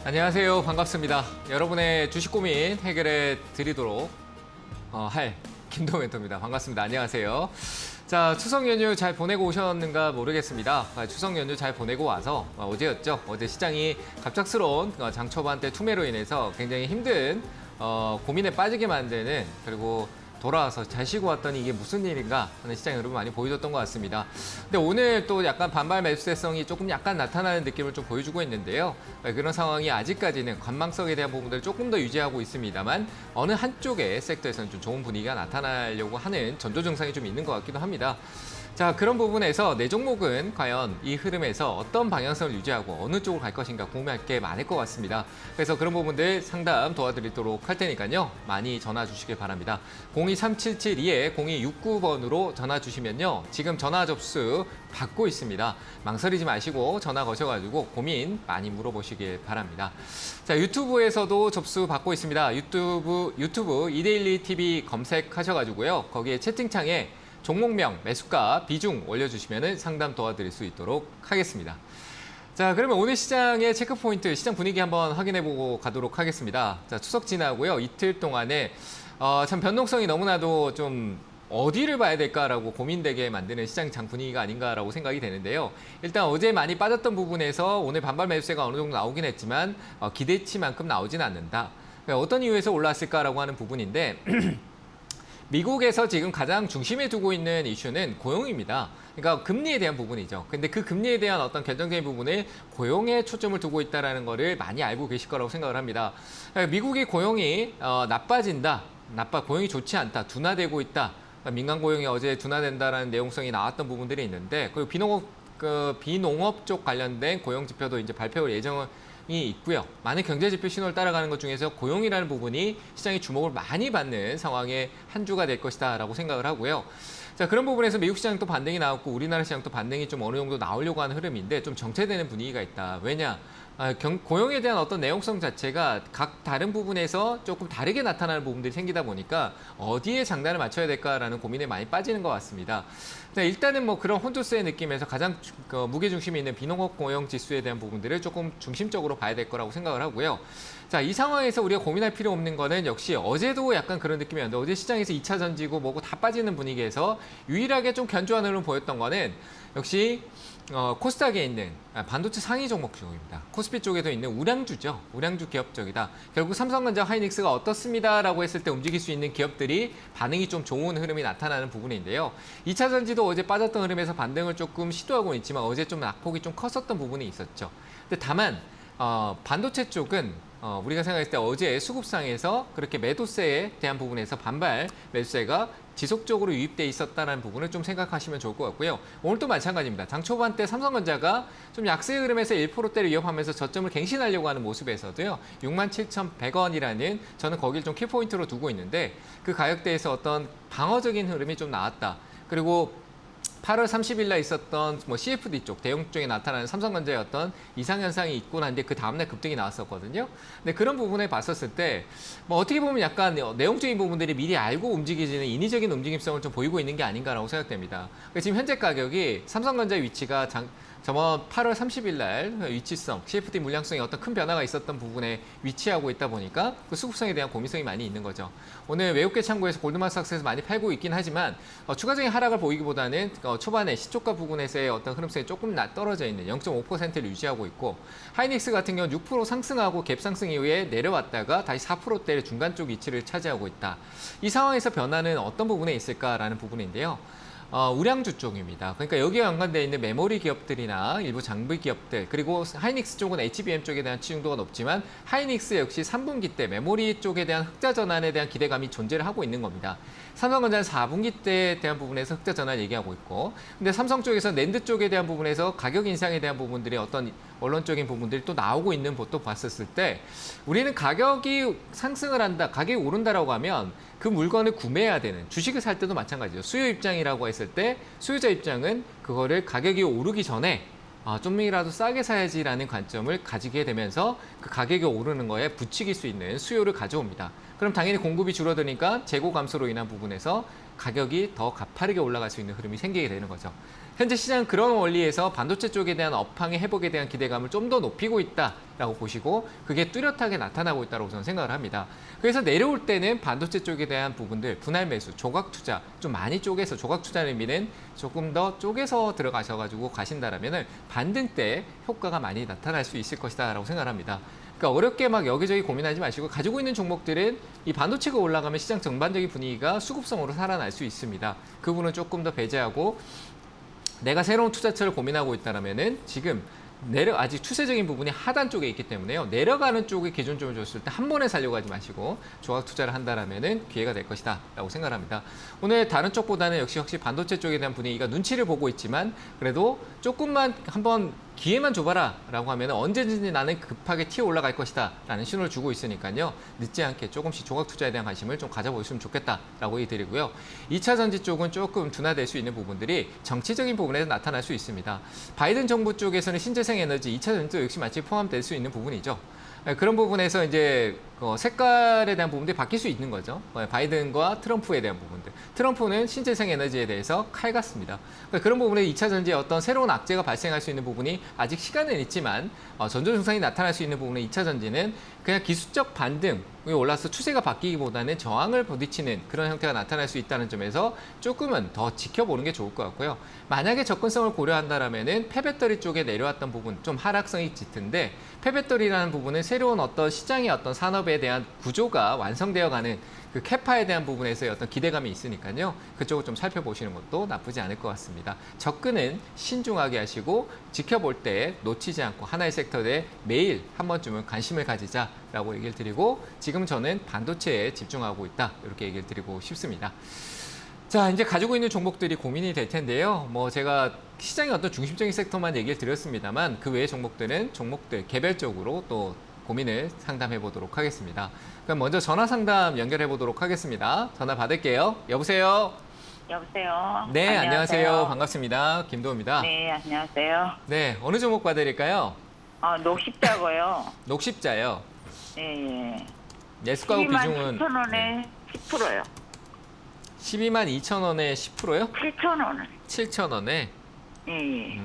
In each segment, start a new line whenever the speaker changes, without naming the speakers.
안녕하세요. 반갑습니다. 여러분의 주식 고민 해결해 드리도록 할 김동현 멘토입니다. 반갑습니다. 안녕하세요. 자, 추석 연휴 잘 보내고 오셨는가 모르겠습니다. 추석 연휴 잘 보내고 와서 어제였죠. 어제 시장이 갑작스러운 장 초반 때 투매로 인해서 굉장히 힘든 고민에 빠지게 만드는, 그리고 돌아와서 잘 쉬고 왔더니 이게 무슨 일인가 하는 시장 여러분 많이 보여줬던 것 같습니다. 근데 오늘 또 약간 반발 매수세성이 조금 약간 나타나는 느낌을 좀 보여주고 있는데요. 그런 상황이 아직까지는 관망성에 대한 부분들을 조금 더 유지하고 있습니다만 어느 한쪽의 섹터에서는 좀 좋은 분위기가 나타나려고 하는 전조 증상이 좀 있는 것 같기도 합니다. 자, 그런 부분에서 내 종목은 과연 이 흐름에서 어떤 방향성을 유지하고 어느 쪽으로 갈 것인가 궁금할 게 많을 것 같습니다. 그래서 그런 부분들 상담 도와드리도록 할 테니까요. 많이 전화 주시길 바랍니다. 023772-0269번으로 전화 주시면요. 지금 전화 접수 받고 있습니다. 망설이지 마시고 전화 거셔가지고 고민 많이 물어보시길 바랍니다. 자, 유튜브에서도 접수 받고 있습니다. 유튜브 이데일리 TV 검색하셔가지고요. 거기에 채팅창에 종목명, 매수가, 비중 올려주시면 상담 도와드릴 수 있도록 하겠습니다. 자, 그러면 오늘 시장의 체크포인트, 시장 분위기 한번 확인해보고 가도록 하겠습니다. 자, 추석 지나고요. 이틀 동안에 참 변동성이 너무나도 좀 어디를 봐야 될까라고 고민되게 만드는 시장 장 분위기가 아닌가라고 생각이 되는데요. 일단 어제 많이 빠졌던 부분에서 오늘 반발 매수세가 어느 정도 나오긴 했지만 기대치만큼 나오진 않는다. 어떤 이유에서 올랐을까라고 하는 부분인데 미국에서 지금 가장 중심에 두고 있는 이슈는 고용입니다. 그러니까 금리에 대한 부분이죠. 근데 그 금리에 대한 어떤 결정적인 부분을 고용에 초점을 두고 있다는 거를 많이 알고 계실 거라고 생각을 합니다. 미국의 고용이 나빠진다, 고용이 좋지 않다, 둔화되고 있다. 민간 고용이 어제 둔화된다라는 내용성이 나왔던 부분들이 있는데, 그리고 비농업 쪽 관련된 고용 지표도 이제 발표 예정이 있고요. 많은 경제 지표 신호를 따라가는 것 중에서 고용이라는 부분이 시장이 주목을 많이 받는 상황의 한 주가 될 것이다라고 생각을 하고요. 자, 그런 부분에서 미국 시장도 반등이 나왔고 우리나라 시장도 반등이 좀 어느 정도 나오려고 하는 흐름인데 좀 정체되는 분위기가 있다. 왜냐? 고용에 대한 어떤 내용성 자체가 각 다른 부분에서 조금 다르게 나타나는 부분들이 생기다 보니까 어디에 장단을 맞춰야 될까라는 고민에 많이 빠지는 것 같습니다. 일단은 뭐 그런 혼조세의 느낌에서 가장 무게중심이 있는 비농업 고용 지수에 대한 부분들을 조금 중심적으로 봐야 될 거라고 생각을 하고요. 자, 이 상황에서 우리가 고민할 필요 없는 거는 역시 어제도 약간 그런 느낌이었는데 어제 시장에서 2차 전지고 뭐고 다 빠지는 분위기에서 유일하게 좀 견조한 흐름 보였던 거는 역시 코스닥에 있는 반도체 상위 종목 쪽입니다. 코스피 쪽에도 있는 우량주죠. 우량주 기업 쪽이다. 결국 삼성전자, 하이닉스가 어떻습니다라고 했을 때 움직일 수 있는 기업들이 반응이 좀 좋은 흐름이 나타나는 부분인데요. 2차 전지도 어제 빠졌던 흐름에서 반등을 조금 시도하고는 있지만 어제 좀 낙폭이 좀 컸었던 부분이 있었죠. 근데 다만 반도체 쪽은 우리가 생각했을 때 어제 수급상에서 그렇게 매도세에 대한 부분에서 반발 매수세가 지속적으로 유입돼 있었다는 부분을 좀 생각하시면 좋을 것 같고요. 오늘도 마찬가지입니다. 장 초반 때 삼성전자가 좀 약세 흐름에서 1%대를 위협하면서 저점을 갱신하려고 하는 모습에서도요. 67,100원이라는 저는 거길 좀 키포인트로 두고 있는데 그 가격대에서 어떤 방어적인 흐름이 좀 나왔다. 그리고 8월 30일 날 있었던 CFD 쪽, 대형 쪽에 나타나는 삼성전자의 어떤 이상현상이 있고 난데 그 다음날 급등이 나왔었거든요. 근데 그런 부분에 봤었을 때 어떻게 보면 약간 내용적인 부분들이 미리 알고 움직이지는 인위적인 움직임성을 좀 보이고 있는 게 아닌가라고 생각됩니다. 지금 현재 가격이 삼성전자의 위치가 저번 8월 30일 날 위치성, CFD 물량성에 어떤 큰 변화가 있었던 부분에 위치하고 있다 보니까 그 수급성에 대한 고민성이 많이 있는 거죠. 오늘 외국계 창구에서 골드만삭스에서 많이 팔고 있긴 하지만 추가적인 하락을 보이기보다는 초반에 시초가 부분에서의 어떤 흐름성이 조금 떨어져 있는 0.5%를 유지하고 있고, 하이닉스 같은 경우는 6% 상승하고 갭 상승 이후에 내려왔다가 다시 4%대의 중간 쪽 위치를 차지하고 있다. 이 상황에서 변화는 어떤 부분에 있을까라는 부분인데요. 우량주 쪽입니다. 그러니까 여기에 연관되어 있는 메모리 기업들이나 일부 장비 기업들, 그리고 하이닉스 쪽은 HBM 쪽에 대한 치중도가 높지만 하이닉스 역시 3분기 때 메모리 쪽에 대한 흑자 전환에 대한 기대감이 존재를 하고 있는 겁니다. 삼성전자는 4분기 때에 대한 부분에서 흑자 전환을 얘기하고 있고, 근데 삼성 쪽에서 낸드 쪽에 대한 부분에서 가격 인상에 대한 부분들이 어떤 원론적인 부분들이 또 나오고 있는 것도 봤었을 때 우리는 가격이 상승을 한다, 가격이 오른다라고 하면 그 물건을 구매해야 되는, 주식을 살 때도 마찬가지죠. 수요 입장이라고 했을 때 수요자 입장은 그거를 가격이 오르기 전에 좀이라도 싸게 사야지라는 관점을 가지게 되면서 그 가격이 오르는 거에 부추길 수 있는 수요를 가져옵니다. 그럼 당연히 공급이 줄어드니까 재고 감소로 인한 부분에서 가격이 더 가파르게 올라갈 수 있는 흐름이 생기게 되는 거죠. 현재 시장은 그런 원리에서 반도체 쪽에 대한 업황의 회복에 대한 기대감을 좀 더 높이고 있다라고 보시고 그게 뚜렷하게 나타나고 있다고 저는 생각을 합니다. 그래서 내려올 때는 반도체 쪽에 대한 부분들, 분할 매수, 조각 투자 좀 많이 쪼개서 조각 투자를 의미는 조금 더 쪼개서 들어가셔가지고 가신다라면은 반등 때 효과가 많이 나타날 수 있을 것이다라고 생각합니다. 그러니까 어렵게 막 여기저기 고민하지 마시고 가지고 있는 종목들은 이 반도체가 올라가면 시장 전반적인 분위기가 수급성으로 살아날 수 있습니다. 그 부분은 조금 더 배제하고 내가 새로운 투자처를 고민하고 있다면은 지금 아직 추세적인 부분이 하단 쪽에 있기 때문에요. 내려가는 쪽에 기준점을 줬을 때 한 번에 살려고 하지 마시고 조각 투자를 한다라면은 기회가 될 것이다라고 생각합니다. 오늘 다른 쪽보다는 역시 반도체 쪽에 대한 분위기가 눈치를 보고 있지만 그래도 조금만 한번 기회만 줘봐라 라고 하면 언제든지 나는 급하게 튀어 올라갈 것이다 라는 신호를 주고 있으니까요. 늦지 않게 조금씩 조각 투자에 대한 관심을 좀 가져보시면 좋겠다라고 얘기드리고요. 2차 전지 쪽은 조금 둔화될 수 있는 부분들이 정치적인 부분에서 나타날 수 있습니다. 바이든 정부 쪽에서는 신재생 에너지 2차 전지도 역시 마치 포함될 수 있는 부분이죠. 그런 부분에서 이제 색깔에 대한 부분들이 바뀔 수 있는 거죠. 바이든과 트럼프에 대한 부분들. 트럼프는 신재생 에너지에 대해서 칼 같습니다. 그런 부분에 2차 전지에 어떤 새로운 악재가 발생할 수 있는 부분이 아직 시간은 있지만 전조 증상이 나타날 수 있는 부분의 2차 전지는 그냥 기술적 반등이 올라서 추세가 바뀌기보다는 저항을 부딪히는 그런 형태가 나타날 수 있다는 점에서 조금은 더 지켜보는 게 좋을 것 같고요. 만약에 접근성을 고려한다면은 폐배터리 쪽에 내려왔던 부분 좀 하락성이 짙은데 폐배터리라는 부분은 새로운 어떤 시장의 어떤 산업에 대한 구조가 완성되어가는 그 캐파에 대한 부분에서의 어떤 기대감이 있으니까요. 그쪽을 좀 살펴보시는 것도 나쁘지 않을 것 같습니다. 접근은 신중하게 하시고 지켜볼 때 놓치지 않고 하나의 섹터에 매일 한 번쯤은 관심을 가지자라고 얘기를 드리고 지금 저는 반도체에 집중하고 있다 이렇게 얘기를 드리고 싶습니다. 자, 이제 가지고 있는 종목들이 고민이 될 텐데요. 제가 시장의 어떤 중심적인 섹터만 얘기를 드렸습니다만 그 외의 종목들 개별적으로 또 고민을 상담해 보도록 하겠습니다. 그럼 먼저 전화 상담 연결해 보도록 하겠습니다. 전화 받을게요. 여보세요?
여보세요?
네, 안녕하세요. 반갑습니다. 김도우입니다.
네, 안녕하세요.
네, 어느 종목 봐드릴까요?
녹십자고요.
녹십자요.
예.
예수가구 비중은
12,000원에 10%요.
12만 2천 원에 10%요?
7,000원.
7천 원에.
예.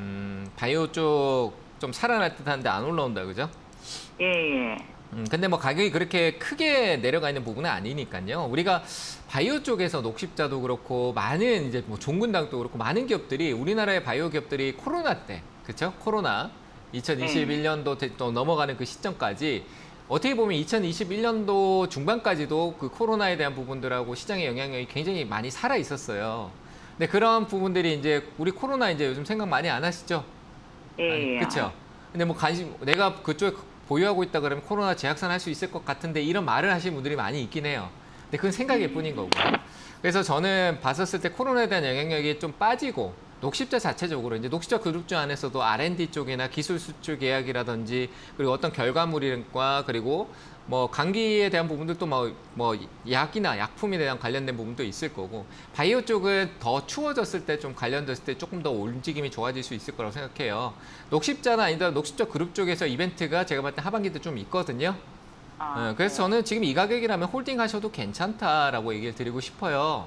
바이오 쪽 좀 살아날 듯한데 안 올라온다, 그죠?
예.
근데 가격이 그렇게 크게 내려가 있는 부분은 아니니까요. 우리가 바이오 쪽에서 녹십자도 그렇고 많은 이제 종근당도 그렇고 많은 기업들이 우리나라의 바이오 기업들이 코로나 때, 그렇죠? 코로나 2021년도 또 넘어가는 그 시점까지 어떻게 보면 2021년도 중반까지도 그 코로나에 대한 부분들하고 시장의 영향력이 굉장히 많이 살아 있었어요. 근데 그런 부분들이 이제 우리 코로나 이제 요즘 생각 많이 안 하시죠?
예.
그렇죠. 근데 내가 그쪽에 보유하고 있다 그러면 코로나 재확산할 수 있을 것 같은데 이런 말을 하시는 분들이 많이 있긴 해요. 근데 그건 생각일 뿐인 거고. 그래서 저는 봤었을 때 코로나에 대한 영향력이 좀 빠지고 녹십자 자체적으로 이제 녹십자 그룹주 안에서도 R&D 쪽이나 기술 수출 계약이라든지 그리고 어떤 결과물과 그리고 감기에 대한 부분들도 약이나 약품에 대한 관련된 부분도 있을 거고 바이오 쪽은 더 추워졌을 때 좀 관련됐을 때 조금 더 움직임이 좋아질 수 있을 거라고 생각해요. 녹십자나 아니다 녹십자 그룹 쪽에서 이벤트가 제가 봤을 때 하반기 때 좀 있거든요. 그래서 저는 지금 이 가격이라면 홀딩 하셔도 괜찮다라고 얘기를 드리고 싶어요.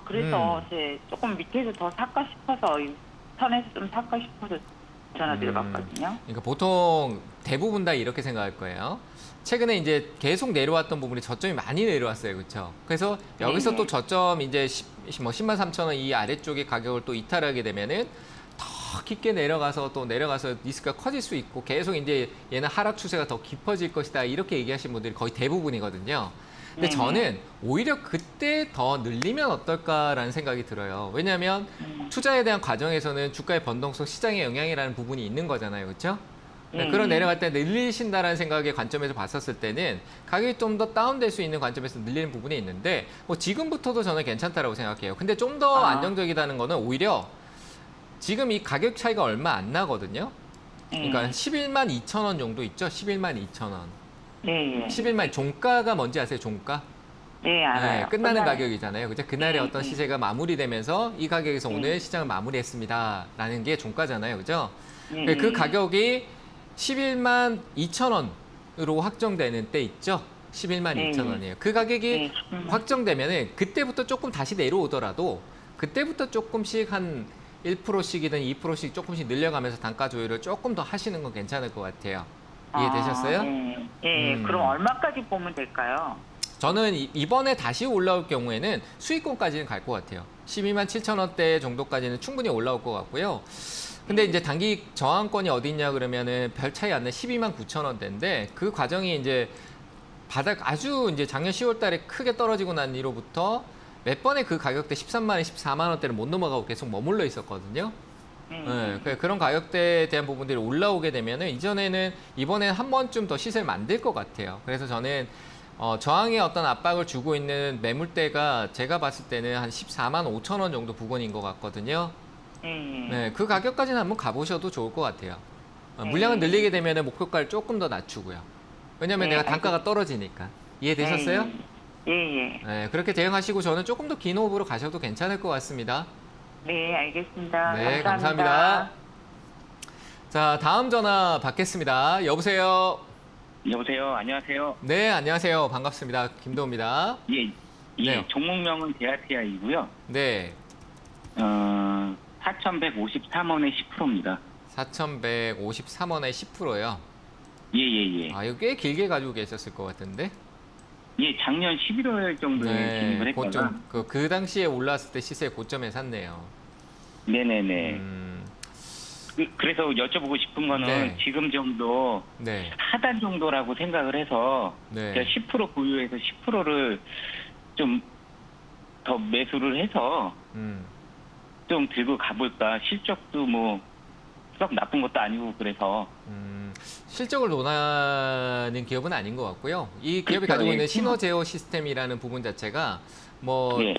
그래서 이제 조금 밑에서 더 살까 싶어서 이 선에서 좀 살까 싶어서 전화 드려봤거든요.
그러니까 보통 대부분 다 이렇게 생각할 거예요. 최근에 이제 계속 내려왔던 부분이 저점이 많이 내려왔어요. 그렇죠? 그래서 여기서 또 저점 이제 10만 3천 원 이 아래쪽의 가격을 또 이탈하게 되면은 더 깊게 내려가서 리스크가 커질 수 있고 계속 이제 얘는 하락 추세가 더 깊어질 것이다. 이렇게 얘기하시는 분들이 거의 대부분이거든요. 근데 저는 오히려 그때 더 늘리면 어떨까라는 생각이 들어요. 왜냐하면 투자에 대한 과정에서는 주가의 변동성, 시장의 영향이라는 부분이 있는 거잖아요. 그렇죠? 그런 내려갈 때 늘리신다라는 생각의 관점에서 봤었을 때는 가격이 좀 더 다운될 수 있는 관점에서 늘리는 부분이 있는데 지금부터도 저는 괜찮다라고 생각해요. 근데 좀 더 안정적이라는 거는 오히려 지금 이 가격 차이가 얼마 안 나거든요. 그러니까 11만 2천 원 정도 있죠. 11만 2천 원. 11만 종가가 뭔지 아세요? 종가?
네, 알아요.
네, 끝나는 가격이잖아요. 그죠? 그날의 어떤 시세가 마무리되면서 이 가격에서 오늘 시장을 마무리했습니다라는 게 종가잖아요. 그죠? 그 가격이 11만 2천 원으로 확정되는 때 있죠? 11만 2천 원이에요. 그 가격이 확정되면은 그때부터 조금 다시 내려오더라도 그때부터 조금씩 한 1%씩이든 2%씩 조금씩 늘려가면서 단가 조율을 조금 더 하시는 건 괜찮을 것 같아요. 이해되셨어요?
그럼 얼마까지 보면 될까요?
저는 이번에 다시 올라올 경우에는 수익권까지는 갈 것 같아요. 12만 7천 원대 정도까지는 충분히 올라올 것 같고요. 근데 이제 단기 저항권이 어디 있냐 그러면은 별 차이 안 나는 12만 9천 원대인데 그 과정이 이제 바닥 아주 이제 작년 10월 달에 크게 떨어지고 난 이후부터 몇 번의 그 가격대 13만 원, 14만 원대를 못 넘어가고 계속 머물러 있었거든요. 그런 가격대에 대한 부분들이 올라오게 되면은 이번에는 한 번쯤 더 시세를 만들 것 같아요. 그래서 저는 저항의 어떤 압박을 주고 있는 매물대가 제가 봤을 때는 한 14만 5천 원 정도 부근인 것 같거든요. 네, 그 가격까지는 한번 가보셔도 좋을 것 같아요. 물량을 늘리게 되면 목표가를 조금 더 낮추고요. 왜냐하면 내가 단가가 떨어지니까. 이해되셨어요? 네, 그렇게 대응하시고 저는 조금 더 긴 호흡으로 가셔도 괜찮을 것 같습니다.
네, 알겠습니다.
네, 감사합니다. 자, 다음 전화 받겠습니다. 여보세요?
여보세요. 안녕하세요.
네, 안녕하세요. 반갑습니다. 김도우입니다.
예,
네.
종목명은 데아티아이고요.
네,
4,153원에 10%입니다.
4,153원에 10%요.
예.
아, 이거 꽤 길게 가지고 계셨을 것 같은데?
예, 작년 11월 정도에 진입을 했다가.
고점, 그 당시에 올랐을 때 시세 고점에 샀네요.
네네네. 그래서 여쭤보고 싶은 거는
네.
지금 정도
네,
하단 정도라고 생각을 해서
네.
제가 10% 보유해서 10%를 좀 더 매수를 해서 좀 들고 가볼까. 실적도 뭐 썩 나쁜 것도 아니고 그래서.
실적을 논하는 기업은 아닌 것 같고요. 이 기업이
그렇죠.
가지고 있는
예.
신호 제어 시스템이라는 부분 자체가 뭐
예.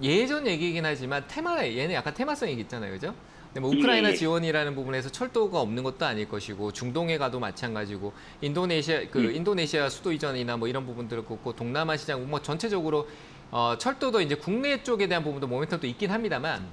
예전 얘기이긴 하지만 얘는 약간 테마성이 있잖아요, 그죠? 근데 뭐 우크라이나
예.
지원이라는 부분에서 철도가 없는 것도 아닐 것이고 중동에 가도 마찬가지고 인도네시아 수도 이전이나 뭐 이런 부분들을 걷고 동남아 시장 뭐 전체적으로 철도도 이제 국내 쪽에 대한 부분도 모멘텀도 있긴 합니다만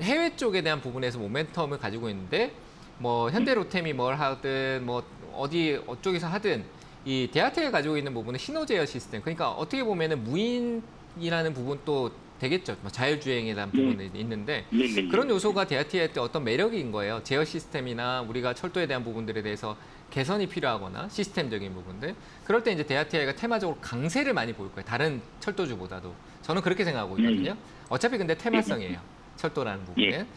해외 쪽에 대한 부분에서 모멘텀을 가지고 있는데 뭐 현대로템이 뭘 하든 뭐 어쪽에서 하든 이 데아텔이 가지고 있는 부분은 신호 제어 시스템. 그러니까 어떻게 보면은 무인이라는 부분도 되겠죠. 뭐 자율주행에 대한 부분이 있는데
예.
그런 요소가 데아티의 어떤 매력인 거예요. 제어 시스템이나 우리가 철도에 대한 부분들에 대해서 개선이 필요하거나 시스템적인 부분들. 그럴 때 이제 데아티아이가 테마적으로 강세를 많이 보일 거예요. 다른 철도주보다도. 저는 그렇게 생각하고 있거든요. 어차피 근데 테마성이에요. 철도라는 부분은.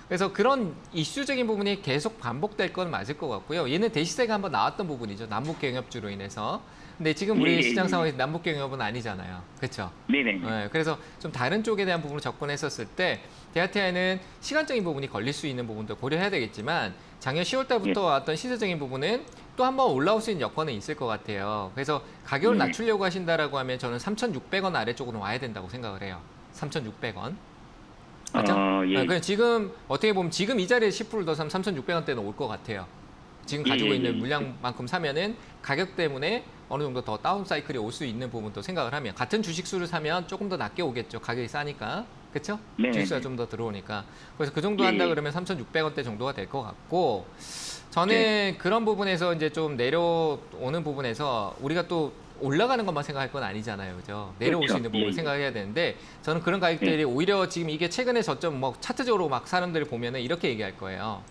그래서 그런 이슈적인 부분이 계속 반복될 건 맞을 것 같고요. 얘는 대시세가 한번 나왔던 부분이죠. 남북 경협주로 인해서. 근데 지금 우리 시장 상황에서 남북 경협은 아니잖아요. 그렇죠?
네네.
네, 그래서 좀 다른 쪽에 대한 부분을 접근했었을 때 데아티아이는 시간적인 부분이 걸릴 수 있는 부분도 고려해야 되겠지만 작년 10월 달부터 왔던 시세적인 부분은 또 한번 올라올 수 있는 여건은 있을 것 같아요. 그래서 가격을 낮추려고 하신다라고 하면 저는 3,600원 아래쪽으로 와야 된다고 생각을 해요. 3,600원. 맞죠?
예.
그냥 지금 어떻게 보면 지금 이 자리에 10%를 더 사면 3,600원대는 올 것 같아요. 지금 가지고 있는 물량만큼 사면은 가격 때문에 어느 정도 더 다운 사이클이 올 수 있는 부분도 생각을 하면 같은 주식수를 사면 조금 더 낮게 오겠죠. 가격이 싸니까. 그렇죠?
네.
주식수가 좀 더 들어오니까. 그래서 그 정도 한다 그러면 3,600원대 정도가 될 것 같고 저는 그런 부분에서 이제 좀 내려오는 부분에서 우리가 또 올라가는 것만 생각할 건 아니잖아요. 그죠? 내려올 수 있는 부분을 생각해야 되는데 저는 그런 가격들이 오히려 지금 이게 최근에 저점 뭐 차트적으로 막 사람들이 보면은 이렇게 얘기할 거예요.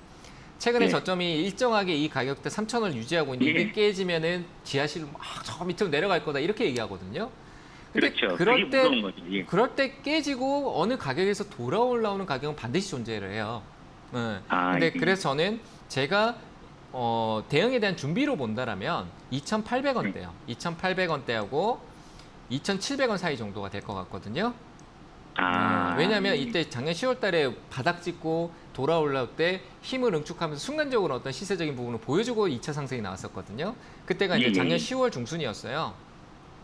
최근에 저점이 일정하게 이 가격대 3,000원을 유지하고 있는데 이게 깨지면은 지하실로 막 저 밑으로 내려갈 거다 이렇게 얘기하거든요. 근데
그렇죠.
그럴 때
무서운 거죠. 예.
그럴 때 깨지고 어느 가격에서 돌아올라오는 가격은 반드시 존재를 해요. 근데 그래서 저는 제가 대응에 대한 준비로 본다라면 2,800원대요. 2,800원대하고 2,700원 사이 정도가 될 것 같거든요. 왜냐하면 이때 작년 10월 달에 바닥 찍고 돌아올라올 때 힘을 응축하면서 순간적으로 어떤 시세적인 부분을 보여주고 2차 상승이 나왔었거든요. 그때가 이제 작년 10월 중순이었어요.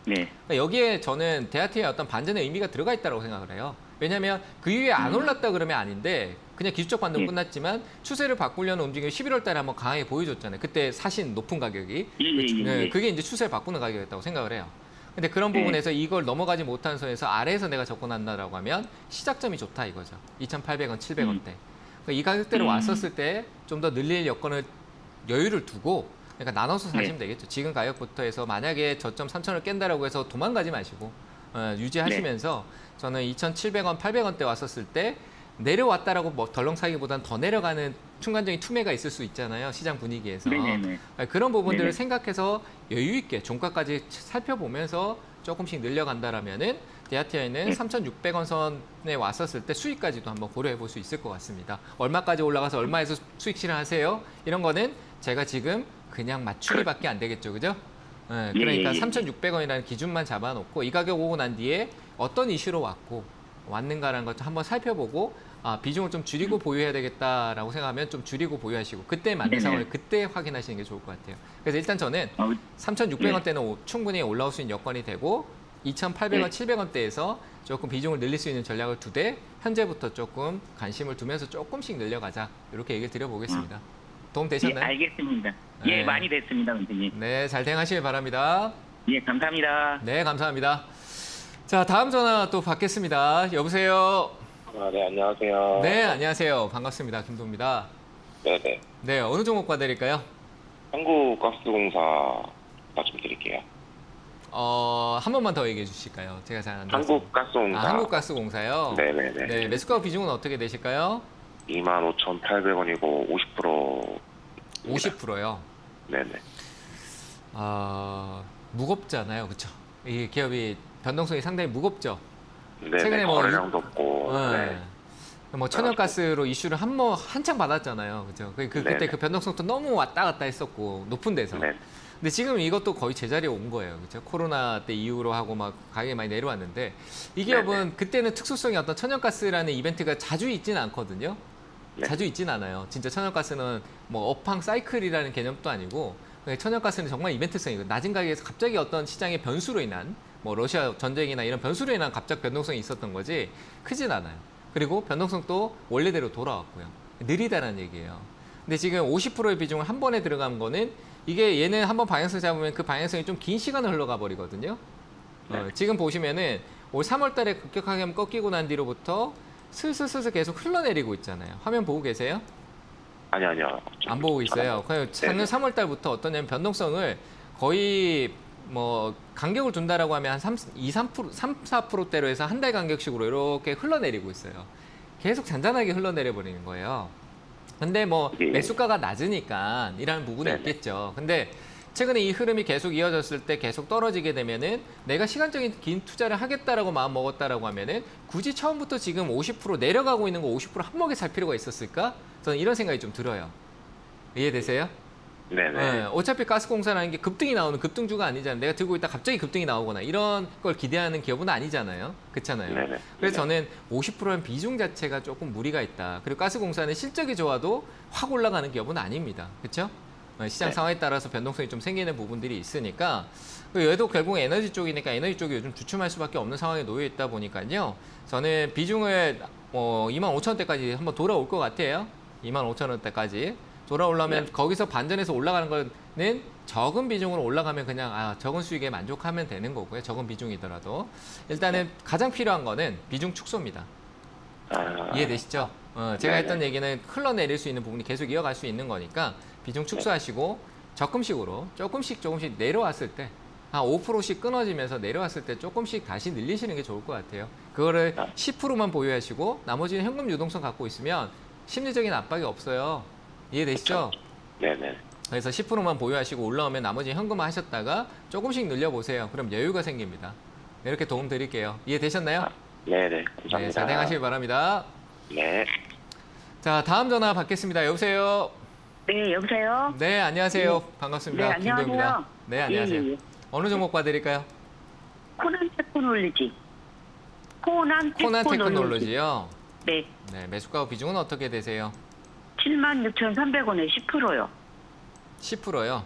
네.
그러니까 여기에 저는 데아티의 어떤 반전의 의미가 들어가 있다고 생각을 해요. 왜냐하면 그 이후에 안 올랐다 그러면 아닌데 그냥 기술적 반등 끝났지만 추세를 바꾸려는 움직임이 11월 달에 한번 강하게 보여줬잖아요. 그때 사신 높은 가격이. 네, 그게 이제 추세를 바꾸는 가격이었다고 생각을 해요. 근데 그런 부분에서 이걸 넘어가지 못한 선에서 아래에서 내가 접근한다라고 하면 시작점이 좋다 이거죠. 2,800원, 700원대. 그러니까 이 가격대로 왔었을 때 좀 더 늘릴 여건을 여유를 두고 그러니까 나눠서 사시면 되겠죠. 지금 가격부터 해서 만약에 저점 3,000원을 깬다라고 해서 도망가지 마시고 유지하시면서 저는 2,700원, 800원대 왔었을 때 내려왔다라고 뭐 덜렁사기보다는 더 내려가는 순간적인 투매가 있을 수 있잖아요. 시장 분위기에서.
네네네.
그런 부분들을
네네.
생각해서 여유 있게 종가까지 살펴보면서 조금씩 늘려간다라면은 디아티아이는
네.
3,600원 선에 왔었을 때 수익까지도 한번 고려해 볼 수 있을 것 같습니다. 얼마까지 올라가서 얼마에서 수익 실현하세요? 이런 거는 제가 지금 그냥 맞추기밖에 안 되겠죠, 그죠? 네, 그러니까
예, 예, 예.
3,600원이라는 기준만 잡아놓고 이 가격 오고 난 뒤에 어떤 이슈로 왔는가라는 것도 한번 살펴보고 비중을 좀 줄이고 보유해야 되겠다라고 생각하면 좀 줄이고 보유하시고 그때 맞는
네네.
상황을 그때 확인하시는 게 좋을 것 같아요. 그래서 일단 저는
어,
3,600원대는 충분히 올라올 수 있는 여건이 되고 2,800원,
네.
700원대에서 조금 비중을 늘릴 수 있는 전략을 2대 현재부터 조금 관심을 두면서 조금씩 늘려가자 이렇게 얘기를 드려보겠습니다. 도움
예,
되셨나요?
알겠습니다.
네.
예, 많이 됐습니다, 선생님.
네, 잘 대응하시길 바랍니다.
예, 감사합니다.
네, 감사합니다. 자, 다음 전화 또 받겠습니다. 여보세요?
네, 안녕하세요.
네, 안녕하세요. 반갑습니다. 김도입니다.
네네.
네, 어느 종목 봐드릴까요?
한국가스공사 말씀드릴게요.
한 번만 더 얘기해 주실까요? 제가 잘 안 들었어요.
한국가스공사.
한국가스공사요?
네네네.
네, 매수가 비중은 어떻게 되실까요?
25,800원이고 50%.
50%요.
네네.
무겁잖아요. 그렇죠? 이 기업이 변동성이 상당히 무겁죠.
네네.
최근에 뭐
거래량도 없고.
네. 뭐 천연가스로 이슈를 한창 받았잖아요. 그죠? 그때
네네.
그 변동성도 너무 왔다 갔다 했었고 높은 데서.
네.
근데 지금 이것도 거의 제자리에 온 거예요. 그죠? 코로나 때 이후로 하고 막 가격이 많이 내려왔는데 이 기업은
네네.
그때는 특수성이 어떤 천연가스라는 이벤트가 자주 있지는 않거든요.
네.
자주 있진 않아요. 진짜 천연가스는 뭐 업황 사이클이라는 개념도 아니고 천연가스는 정말 이벤트성이고 낮은 가격에서 갑자기 어떤 시장의 변수로 인한 뭐 러시아 전쟁이나 이런 변수로 인한 갑작 변동성이 있었던 거지 크진 않아요. 그리고 변동성도 원래대로 돌아왔고요. 느리다는 얘기예요. 근데 지금 50%의 비중을 한 번에 들어간 거는 이게 얘는 한번 방향성 잡으면 그 방향성이 좀 긴 시간을 흘러가 버리거든요. 지금 보시면은 올 3월 달에 급격하게 한번 꺾이고 난 뒤로부터 슬슬 계속 흘러내리고 있잖아요. 화면 보고 계세요?
아니요.
안 보고 있어요. 그냥 작년
네네.
3월 달부터 어떠냐면 변동성을 거의 뭐 간격을 둔다라고 하면 한 3-4%대로 해서 한 달 간격식으로 이렇게 흘러내리고 있어요. 계속 잔잔하게 흘러내려 버리는 거예요. 근데 뭐
예.
매수가가 낮으니까 이라는 부분이
네네.
있겠죠. 근데 최근에 이 흐름이 계속 이어졌을 때 계속 떨어지게 되면은 내가 시간적인 긴 투자를 하겠다라고 마음 먹었다라고 하면은 굳이 처음부터 지금 50% 내려가고 있는 거 50% 한몫에 살 필요가 있었을까? 저는 이런 생각이 좀 들어요. 이해되세요?
네네.
네, 어차피 가스공사라는 게 급등이 나오는 급등주가 아니잖아요. 내가 들고 있다 갑자기 급등이 나오거나 이런 걸 기대하는 기업은 아니잖아요. 그렇잖아요.
네네.
그래서 저는 50%의 비중 자체가 조금 무리가 있다. 그리고 가스공사는 실적이 좋아도 확 올라가는 기업은 아닙니다. 그렇죠? 시장
네.
상황에 따라서 변동성이 좀 생기는 부분들이 있으니까 얘도 결국 에너지 쪽이니까 에너지 쪽이 요즘 주춤할 수밖에 없는 상황에 놓여 있다 보니까요. 저는 비중을 25,000원대까지 한번 돌아올 것 같아요. 25,000원대까지. 돌아오려면
네.
거기서 반전해서 올라가는 거는 적은 비중으로 올라가면 그냥 적은 수익에 만족하면 되는 거고요. 적은 비중이더라도. 일단은 가장 필요한 거는 비중 축소입니다. 이해되시죠? 제가
네네.
했던 얘기는 흘러내릴 수 있는 부분이 계속 이어갈 수 있는 거니까 비중 축소하시고 적금식으로 조금씩 내려왔을 때 한 5%씩 끊어지면서 내려왔을 때 조금씩 다시 늘리시는 게 좋을 것 같아요. 그거를 10%만 보유하시고 나머지는 현금 유동성 갖고 있으면 심리적인 압박이 없어요. 이해되시죠?
네네.
그래서 10%만 보유하시고 올라오면 나머지 현금화 하셨다가 조금씩 늘려보세요. 그럼 여유가 생깁니다. 이렇게 도움 드릴게요. 이해되셨나요?
네네. 감사합니다.
네, 잘 대응하시길 바랍니다.
네.
자, 다음 전화 받겠습니다. 여보세요?
네, 여보세요?
네, 안녕하세요. 반갑습니다.
네, 안녕하세요.
김도입니다. 네, 안녕하세요.
예, 예.
어느 종목 봐드릴까요?
코난 테크놀로지. 코난
코난
테크놀로지.
테크놀로지요.
네,
네, 매수가 비중은 어떻게 되세요?
76,300원에 10%요.
10%요.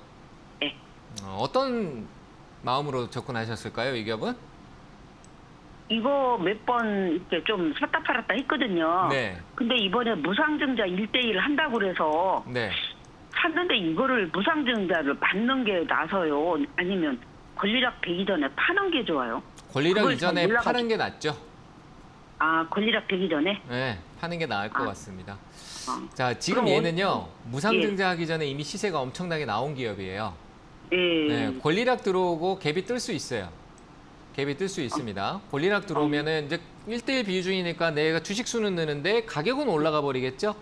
네.
어떤 마음으로 접근하셨을까요, 이 기업은?
이거 몇 번 이렇게 좀 샀다 팔았다 했거든요.
네,
근데 이번에 무상증자 1대1 한다고 그래서
네.
샀는데 이거를 무상증자를 받는 게 나서요? 아니면 권리락 되기 전에 파는 게 좋아요?
권리력
그걸
이전에
잘 몰라가지고.
파는 게 낫죠.
아, 권리락 되기 전에?
네, 파는 게 나을 것
아.
같습니다.
어.
자, 지금
그럼
얘는요, 무상증자하기 전에 이미 시세가 엄청나게 나온 기업이에요.
예.
네, 권리락 들어오고 갭이 뜰 수 있어요. 갭이 뜰 수 있습니다. 권리락 들어오면은 이제 1대1 비중이니까 내가 주식 수는 느는데 가격은 올라가 버리겠죠?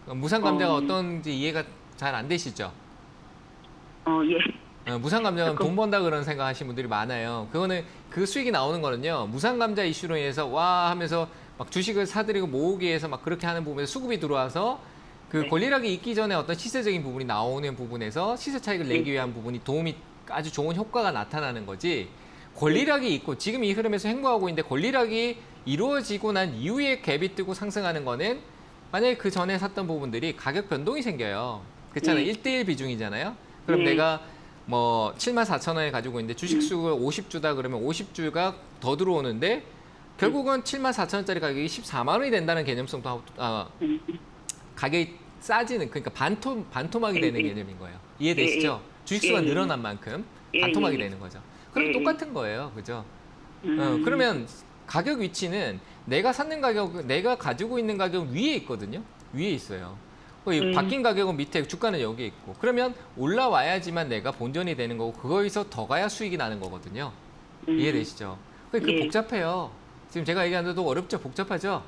무상 감자가 어떤지 이해가 잘 안 되시죠?
예.
무상 감자는 돈 번다 그런 생각하시는 분들이 많아요. 그거는 그 수익이 나오는 거는요. 무상 감자 이슈로 인해서 와 하면서 막 주식을 사들이고 모으기 위해서 막 그렇게 하는 부분에서 수급이 들어와서 그
네.
권리락이 있기 전에 어떤 시세적인 부분이 나오는 부분에서 시세 차익을 내기 위한 부분이 도움이 아주 좋은 효과가 나타나는 거지. 권리락이 있고 지금 이 흐름에서 행보하고 있는데 권리락이 이루어지고 난 이후에 갭이 뜨고 상승하는 거는 만약에 그 전에 샀던 부분들이 가격 변동이 생겨요. 그렇잖아요.
네.
1대1 비중이잖아요. 그럼
네.
내가 뭐 74,000원에 가지고 있는데 주식 수가 50주다 그러면 50주가 더 들어오는데 결국은 74,000원짜리 가격이 14만 원이 된다는 개념성도 하고 가격이 싸지는 그러니까 반토막이 되는 개념인 거예요. 이해되시죠? 주식 수가 늘어난 만큼 반토막이 되는 거죠. 그럼 똑같은 거예요. 그죠? 그러면 가격 위치는 내가 샀는 가격, 내가 가지고 있는 가격 위에 있거든요. 위에 있어요. 바뀐 가격은 밑에, 주가는 여기에 있고. 그러면 올라와야지만 내가 본전이 되는 거고 그거에서 더 가야 수익이 나는 거거든요. 이해되시죠? 그
예.
복잡해요. 지금 제가 얘기하는데도 어렵죠? 복잡하죠?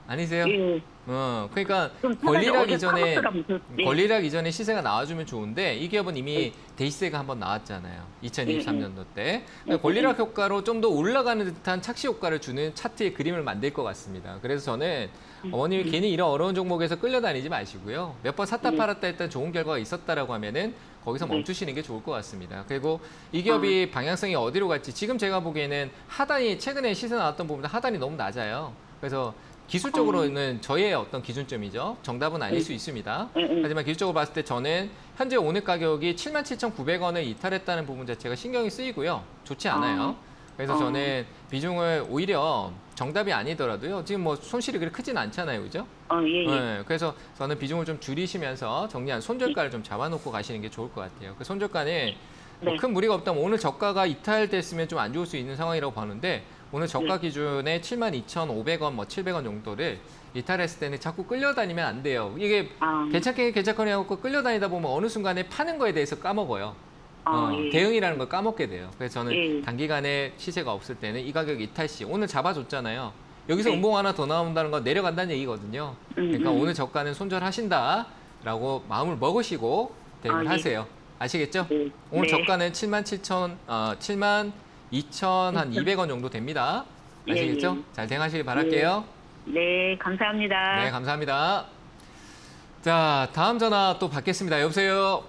아니세요?
예.
그러니까
좀
권리락
어제
이전에
사봤더라면서, 네.
권리락 이전에 시세가 나와주면 좋은데 이 기업은 이미 데이세가 한번 나왔잖아요. 2023년도 때. 그러니까 권리락 효과로 좀 더 올라가는 듯한 착시 효과를 주는 차트의 그림을 만들 것 같습니다. 그래서 저는 어머님이 괜히 이런 어려운 종목에서 끌려다니지 마시고요. 몇 번 샀다 팔았다 했던 좋은 결과가 있었다라고 하면은 거기서 멈추시는 게 좋을 것 같습니다. 그리고 이 기업이 방향성이 어디로 갈지 지금 제가 보기에는 하단이 최근에 시세 나왔던 부분보다 하단이 너무 낮아요. 그래서 기술적으로는 저의 어떤 기준점이죠. 정답은 아닐 수 있습니다. 하지만 기술적으로 봤을 때 저는 현재 오늘 가격이 77,900원을 이탈했다는 부분 자체가 신경이 쓰이고요. 좋지 않아요. 그래서 저는 비중을 오히려 정답이 아니더라도요. 지금 뭐 손실이 그렇게 크진 않잖아요. 그죠?
예.
네, 그래서 저는 비중을 좀 줄이시면서 정리한 손절가를 좀 잡아놓고 가시는 게 좋을 것 같아요. 그 손절가는 뭐
네.
큰 무리가 없다면 오늘 저가가 이탈됐으면 좀 안 좋을 수 있는 상황이라고 보는데 오늘 저가 기준에 72,500원, 뭐 700원 정도를 이탈했을 때는 자꾸 끌려다니면 안 돼요. 이게 괜찮거니 하고 끌려다니다 보면 어느 순간에 파는 거에 대해서 까먹어요.
예.
대응이라는 걸 까먹게 돼요. 그래서 저는
예.
단기간에 시세가 없을 때는 이 가격 이탈 시 오늘 잡아줬잖아요. 여기서
네.
음봉 하나 더 나온다는 건 내려간다는 얘기거든요. 그러니까 오늘 저가는 손절하신다라고 마음을 먹으시고 대응을
예.
하세요. 아시겠죠?
네.
오늘
네.
저가는 72,200원 정도 됩니다. 아시겠죠?
예.
잘 대응하시길 바랄게요.
네, 감사합니다.
네, 감사합니다. 자, 다음 전화 또 받겠습니다. 여보세요?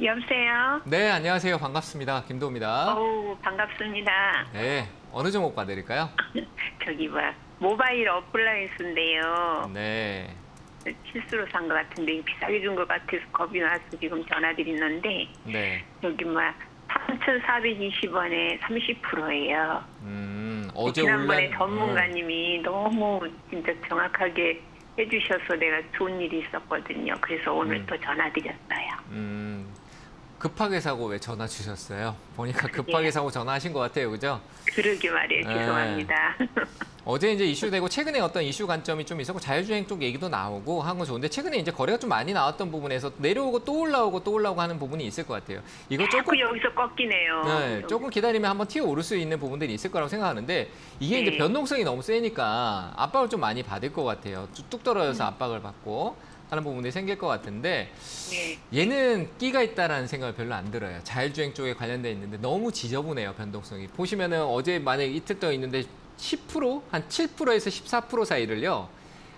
여보세요?
네, 안녕하세요. 반갑습니다. 김도우입니다.
어우, 반갑습니다.
네, 어느 종목 봐드릴까요?
저기 모바일 어플라이언스인데요.
네.
실수로 산 것 같은데 비싸게 준 것 같아서 겁이 나서 지금 전화드리는데
네.
여기 3,420원에 30%예요.
어제
지난번에
올란
전문가님이 너무 진짜 정확하게 해주셔서 내가 좋은 일이 있었거든요. 그래서 오늘 또 전화드렸어요.
급하게 사고 왜 전화 주셨어요? 보니까 급하게 사고 전화하신 것 같아요, 그죠?
그러게 말이에요.
네.
죄송합니다.
어제 이제 이슈되고 최근에 어떤 이슈 관점이 좀 있었고 자율주행 쪽 얘기도 나오고 한 건 좋은데 최근에 이제 거래가 좀 많이 나왔던 부분에서 내려오고 또 올라오고 하는 부분이 있을 것 같아요. 이거 조금
자꾸 여기서 꺾이네요.
네, 조금 기다리면 한번 튀어 오를 수 있는 부분들이 있을 거라고 생각하는데 이게 이제
네.
변동성이 너무 세니까 압박을 좀 많이 받을 것 같아요. 뚝 떨어져서 압박을 받고 하는 부분들이 생길 것 같은데
네.
얘는 끼가 있다라는 생각을 별로 안 들어요. 자율주행 쪽에 관련돼 있는데 너무 지저분해요, 변동성이. 보시면은 어제 만약에 이틀 떠 있는데 10%? 한 7%에서 14% 사이를요.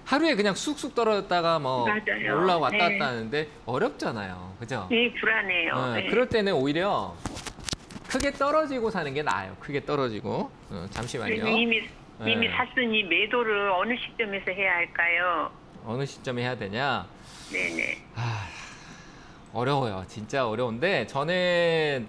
하루에 그냥 쑥쑥 떨어졌다가 뭐
맞아요.
올라왔다
네.
갔다 하는데 어렵잖아요. 그죠?
네, 불안해요. 네.
그럴 때는 오히려 크게 떨어지고 사는 게 나아요. 크게 떨어지고. 잠시만요.
그래서 이미
네.
샀으니 매도를 어느 시점에서 해야 할까요?
어느 시점에 해야 되냐?
네네.
어려워요. 진짜 어려운데 저는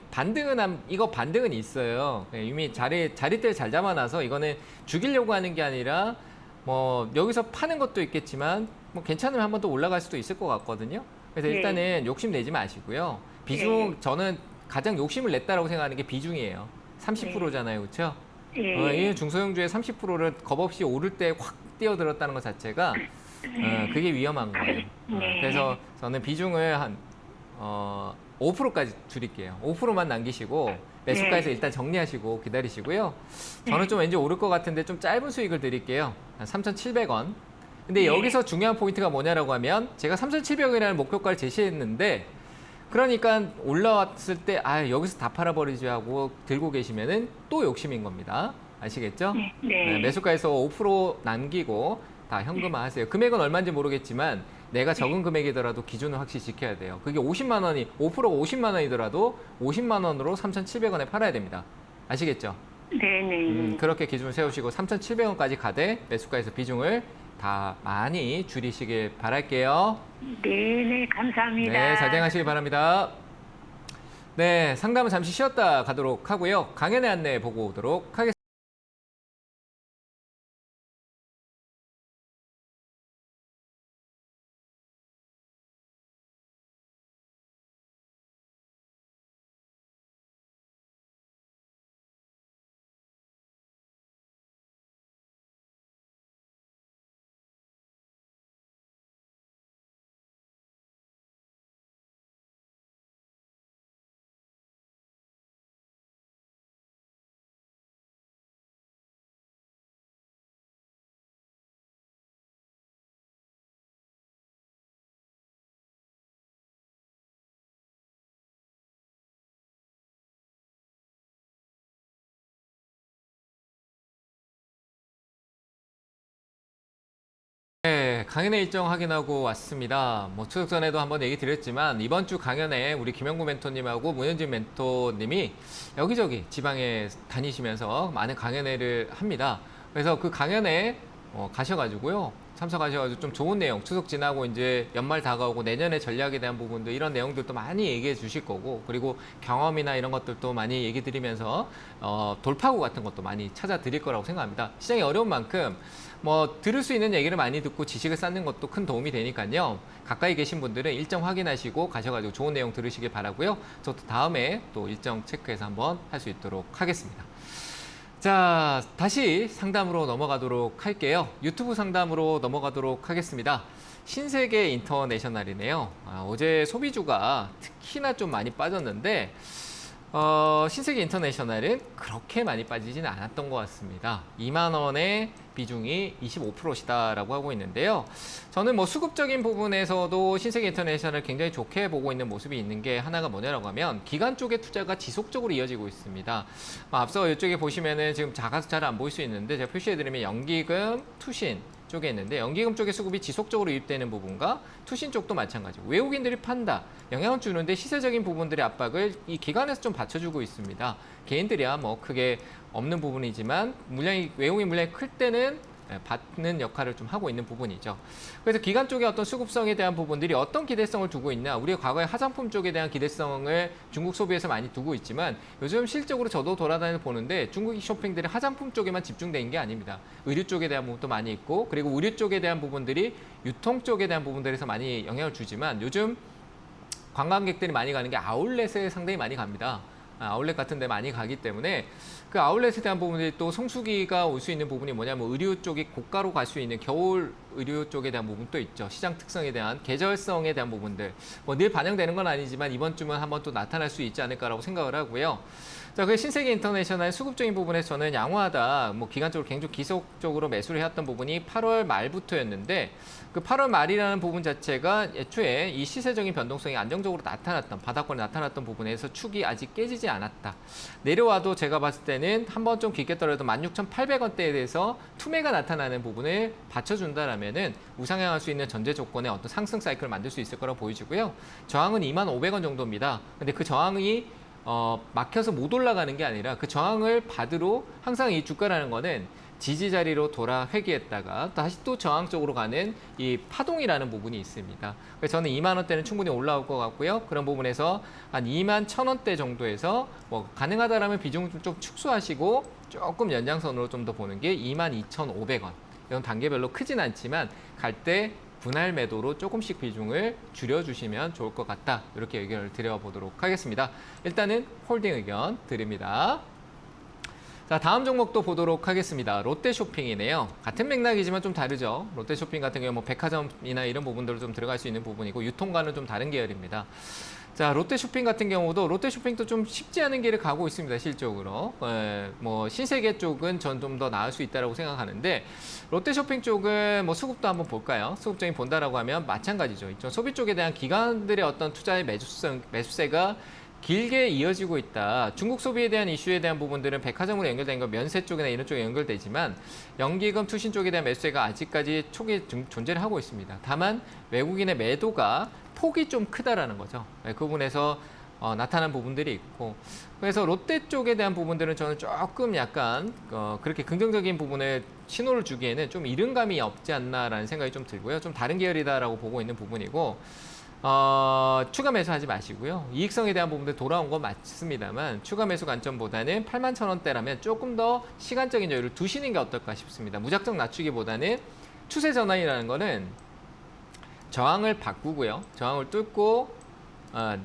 이거 반등은 있어요. 이미 자리대를 잘 잡아놔서 이거는 죽이려고 하는 게 아니라 뭐 여기서 파는 것도 있겠지만 뭐 괜찮으면 한 번 더 올라갈 수도 있을 것 같거든요. 그래서
네.
일단은 욕심 내지 마시고요. 비중
네.
저는 가장 욕심을 냈다라고 생각하는 게 비중이에요. 30%잖아요, 그렇죠?
예.
이 중소형주의 30%를 겁없이 오를 때 확 뛰어들었다는 것 자체가 그게 위험한 거예요.
네.
그래서 저는 비중을 5%까지 줄일게요. 5%만 남기시고 매수가에서 일단 정리하시고 기다리시고요. 저는 좀 왠지 오를 것 같은데 좀 짧은 수익을 드릴게요. 한 3,700원. 근데 여기서 중요한 포인트가 뭐냐라고 하면 제가 3,700원이라는 목표가를 제시했는데 그러니까 올라왔을 때 여기서 다 팔아버리지 하고 들고 계시면은 또 욕심인 겁니다. 아시겠죠? 네, 매수가에서 5% 남기고 다 현금화하세요. 금액은 얼마인지 모르겠지만 내가 적은 금액이더라도 기준을 확실히 지켜야 돼요. 그게 50만 원이 5%가 50만 원이더라도 50만 원으로 3,700원에 팔아야 됩니다. 아시겠죠?
네네.
그렇게 기준을 세우시고 3,700원까지 가되 매수가에서 비중을 다 많이 줄이시길 바랄게요.
네네, 감사합니다.
네, 잘 대응하시길 바랍니다. 네, 상담은 잠시 쉬었다 가도록 하고요. 강연의 안내 보고 오도록 하겠습니다. 네, 강연의 일정 확인하고 왔습니다. 추석 전에도 한번 얘기 드렸지만 이번 주 강연에 우리 김영구 멘토님하고 문현진 멘토님이 여기저기 지방에 다니시면서 많은 강연회를 합니다. 그래서 그 강연에 가셔가지고요. 참석하셔가지고 좀 좋은 내용, 추석 지나고 이제 연말 다가오고 내년의 전략에 대한 부분도 이런 내용들도 많이 얘기해 주실 거고, 그리고 경험이나 이런 것들도 많이 얘기 드리면서 돌파구 같은 것도 많이 찾아 드릴 거라고 생각합니다. 시장이 어려운 만큼 들을 수 있는 얘기를 많이 듣고 지식을 쌓는 것도 큰 도움이 되니까요. 가까이 계신 분들은 일정 확인하시고 가셔가지고 좋은 내용 들으시길 바라고요. 저도 다음에 또 일정 체크해서 한번 할 수 있도록 하겠습니다. 자, 다시 상담으로 넘어가도록 할게요. 유튜브 상담으로 넘어가도록 하겠습니다. 신세계 인터내셔널이네요. 어제 소비주가 특히나 좀 많이 빠졌는데 신세계 인터내셔널은 그렇게 많이 빠지지는 않았던 것 같습니다. 2만 원의 비중이 25%시다라고 하고 있는데요. 저는 수급적인 부분에서도 신세계 인터내셔널을 굉장히 좋게 보고 있는 모습이 있는 게 하나가 뭐냐라고 하면 기관 쪽의 투자가 지속적으로 이어지고 있습니다. 앞서 이쪽에 보시면은 지금 작아서 잘 안 보일 수 있는데 제가 표시해드리면 연기금, 투신 쪽에 있는데 연기금 쪽의 수급이 지속적으로 유입되는 부분과 투신 쪽도 마찬가지고 외국인들이 판다, 영향을 주는데 시세적인 부분들의 압박을 이 기관에서 좀 받쳐주고 있습니다. 개인들이야 크게 없는 부분이지만 외국인 물량이 클 때는 받는 역할을 좀 하고 있는 부분이죠. 그래서 기관 쪽의 어떤 수급성에 대한 부분들이 어떤 기대성을 두고 있나, 우리가 과거에 화장품 쪽에 대한 기대성을 중국 소비에서 많이 두고 있지만 요즘 실적으로 저도 돌아다니면서 보는데 중국 쇼핑들이 화장품 쪽에만 집중된 게 아닙니다. 의류 쪽에 대한 부분도 많이 있고, 그리고 의류 쪽에 대한 부분들이 유통 쪽에 대한 부분들에서 많이 영향을 주지만 요즘 관광객들이 많이 가는 게 아울렛에 상당히 많이 갑니다. 아울렛 같은 데 많이 가기 때문에 그 아울렛에 대한 부분들이 또 성수기가 올 수 있는 부분이 뭐냐면 의류 쪽이 고가로 갈 수 있는 겨울 의류 쪽에 대한 부분도 있죠. 시장 특성에 대한 계절성에 대한 부분들 늘 반영되는 건 아니지만 이번 주면 한번 또 나타날 수 있지 않을까라고 생각을 하고요. 자, 그 신세계 인터내셔널 수급적인 부분에서 저는 양호하다, 기간적으로 굉장히 기속적으로 매수를 해왔던 부분이 8월 말부터였는데 그 8월 말이라는 부분 자체가 애초에 이 시세적인 변동성이 안정적으로 나타났던, 바닥권에 나타났던 부분에서 축이 아직 깨지지 않았다. 내려와도 제가 봤을 때는 한번 좀 깊게 떨어져도 16,800원대에 대해서 투매가 나타나는 부분을 받쳐준다라면은 우상향할 수 있는 전제 조건의 어떤 상승 사이클을 만들 수 있을 거라고 보여지고요. 저항은 25,500원 정도입니다. 근데 그 저항이 막혀서 못 올라가는 게 아니라 그 저항을 받으러 항상 이 주가라는 거는 지지 자리로 돌아 회귀했다가 다시 또 저항 쪽으로 가는 이 파동이라는 부분이 있습니다. 그래서 저는 2만 원대는 충분히 올라올 것 같고요. 그런 부분에서 한 2만 1,000원대 정도에서 가능하다라면 비중 좀 축소하시고 조금 연장선으로 좀 더 보는 게 22,500원. 이건 단계별로 크진 않지만 갈 때 분할 매도로 조금씩 비중을 줄여주시면 좋을 것 같다. 이렇게 의견을 드려보도록 하겠습니다. 일단은 홀딩 의견 드립니다. 자, 다음 종목도 보도록 하겠습니다. 롯데쇼핑이네요. 같은 맥락이지만 좀 다르죠. 롯데쇼핑 같은 경우 백화점이나 이런 부분들로 좀 들어갈 수 있는 부분이고 유통과는 좀 다른 계열입니다. 자, 롯데쇼핑 같은 경우도 롯데쇼핑도 좀 쉽지 않은 길을 가고 있습니다, 실적으로. 뭐 신세계 쪽은 전 좀 더 나을 수 있다고 생각하는데 롯데쇼핑 쪽은 뭐 수급도 한번 볼까요? 수급적인 본다라고 하면 마찬가지죠. 이쪽 소비 쪽에 대한 기관들의 어떤 투자의 매수세가 길게 이어지고 있다. 중국 소비에 대한 이슈에 대한 부분들은 백화점으로 연결된 거 면세 쪽이나 이런 쪽에 연결되지만 연기금 투신 쪽에 대한 매수세가 아직까지 초기에 존재를 하고 있습니다. 다만 외국인의 매도가 폭이 좀 크다라는 거죠. 그 부분에서 나타난 부분들이 있고 그래서 롯데 쪽에 대한 부분들은 저는 조금 약간 그렇게 긍정적인 부분에 신호를 주기에는 좀 이른 감이 없지 않나라는 생각이 좀 들고요. 좀 다른 계열이다라고 보고 있는 부분이고 추가 매수하지 마시고요. 이익성에 대한 부분들 돌아온 건 맞습니다만 추가 매수 관점보다는 81,000원대라면 조금 더 시간적인 여유를 두시는 게 어떨까 싶습니다. 무작정 낮추기보다는 추세 전환이라는 거는 저항을 바꾸고요. 저항을 뚫고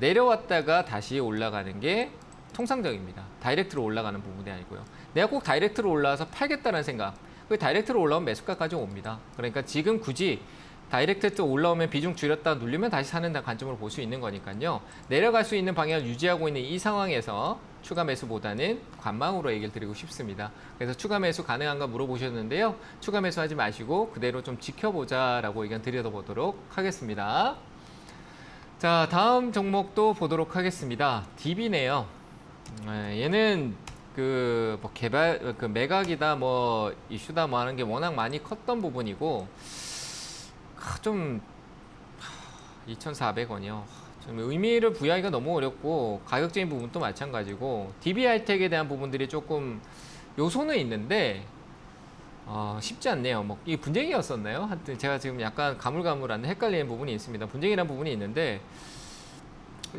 내려왔다가 다시 올라가는 게 통상적입니다. 다이렉트로 올라가는 부분이 아니고요. 내가 꼭 다이렉트로 올라와서 팔겠다는 생각. 그 다이렉트로 올라오면 매수가까지 옵니다. 그러니까 지금 굳이 다이렉트 또 올라오면 비중 줄였다 눌리면 다시 사는 관점으로 볼 수 있는 거니까요. 내려갈 수 있는 방향을 유지하고 있는 이 상황에서 추가 매수보다는 관망으로 얘기를 드리고 싶습니다. 그래서 추가 매수 가능한가 물어보셨는데요. 추가 매수하지 마시고 그대로 좀 지켜보자라고 의견 드려보도록 하겠습니다. 자, 다음 종목도 보도록 하겠습니다. DB네요. 얘는 뭐 개발, 매각이다, 뭐 이슈다, 뭐 하는 게 워낙 많이 컸던 부분이고. 좀 2,400원이요. 좀 의미를 부여하기가 너무 어렵고 가격적인 부분도 마찬가지고 DB하이텍에 대한 부분들이 조금 요소는 있는데 쉽지 않네요. 뭐 이 분쟁이었었나요? 하여튼 제가 지금 약간 가물가물한 헷갈리는 부분이 있습니다. 분쟁이라는 부분이 있는데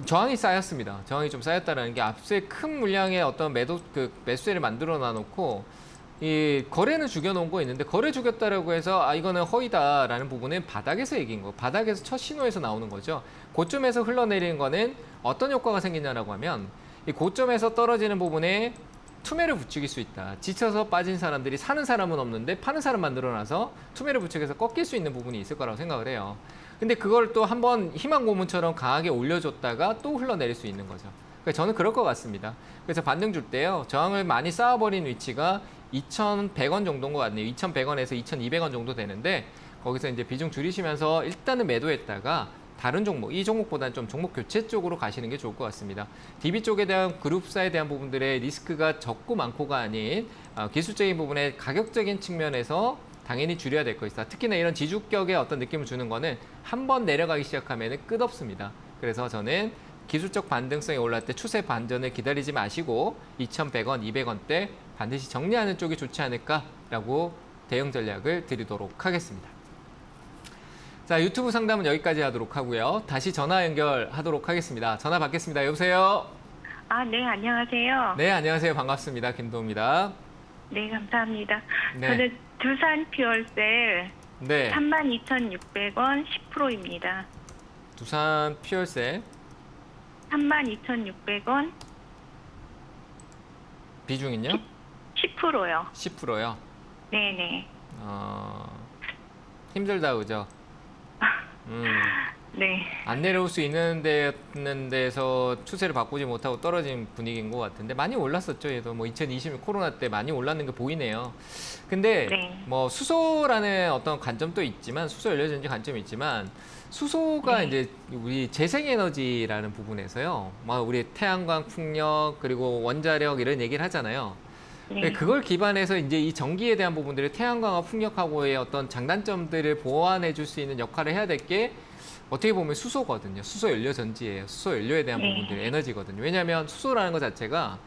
저항이 쌓였습니다. 저항이 좀 쌓였다는 게 앞서 큰 물량의 어떤 매수세를 만들어 놔놓고 이 거래는 죽여놓은 거 있는데 거래 죽였다라고 해서 이거는 허위다라는 부분은 바닥에서 얘기인 거, 바닥에서 첫 신호에서 나오는 거죠. 고점에서 흘러내리는 거는 어떤 효과가 생기냐라고 하면 이 고점에서 떨어지는 부분에 투매를 부추길 수 있다. 지쳐서 빠진 사람들이 사는 사람은 없는데 파는 사람 만들어놔서 투매를 부추겨서 꺾일 수 있는 부분이 있을 거라고 생각을 해요. 근데 그걸 또 한번 희망 고문처럼 강하게 올려줬다가 또 흘러내릴 수 있는 거죠. 그러니까 저는 그럴 것 같습니다. 그래서 반등 줄 때요. 저항을 많이 쌓아버린 위치가 2,100원 정도인 것 같네요. 2,100원에서 2,200원 정도 되는데 거기서 이제 비중 줄이시면서 일단은 매도했다가 다른 종목, 이 종목보다는 좀 종목 교체 쪽으로 가시는 게 좋을 것 같습니다. DB 쪽에 대한 그룹사에 대한 부분들의 리스크가 적고 많고가 아닌 기술적인 부분에 가격적인 측면에서 당연히 줄여야 될 것이다. 특히나 이런 지주격의 어떤 느낌을 주는 거는 한번 내려가기 시작하면 끝없습니다. 그래서 저는 기술적 반등성이 올라갈 때 추세 반전을 기다리지 마시고 2,100원, 200원대 반드시 정리하는 쪽이 좋지 않을까라고 대응 전략을 드리도록 하겠습니다. 자, 유튜브 상담은 여기까지 하도록 하고요. 다시 전화 연결하도록 하겠습니다. 전화 받겠습니다. 여보세요?
네, 안녕하세요.
네, 안녕하세요. 반갑습니다. 김도우입니다.
네, 감사합니다.
네.
저는 두산 퓨얼셀
네.
32,600원 10%입니다.
두산 퓨얼셀
32,600원
비중은요?
10%요.
10%요.
네네.
힘들다, 그죠?
네.
안 내려올 수 있는 데서 추세를 바꾸지 못하고 떨어진 분위기인 것 같은데 많이 올랐었죠. 얘도 뭐 2020 코로나 때 많이 올랐는 게 보이네요. 근데
네.
뭐 수소라는 어떤 관점도 있지만 수소 연료전지 관점이 있지만 수소가
네.
이제 우리 재생에너지라는 부분에서요. 막 우리 태양광, 풍력 그리고 원자력 이런 얘기를 하잖아요.
네.
그걸 기반해서 이제 이 전기에 대한 부분들을 태양광과 풍력하고의 어떤 장단점들을 보완해 줄 수 있는 역할을 해야 될 게 어떻게 보면 수소거든요. 수소 연료 전지예요. 수소 연료에 대한
네.
부분들이 에너지거든요. 왜냐하면 수소라는 것 자체가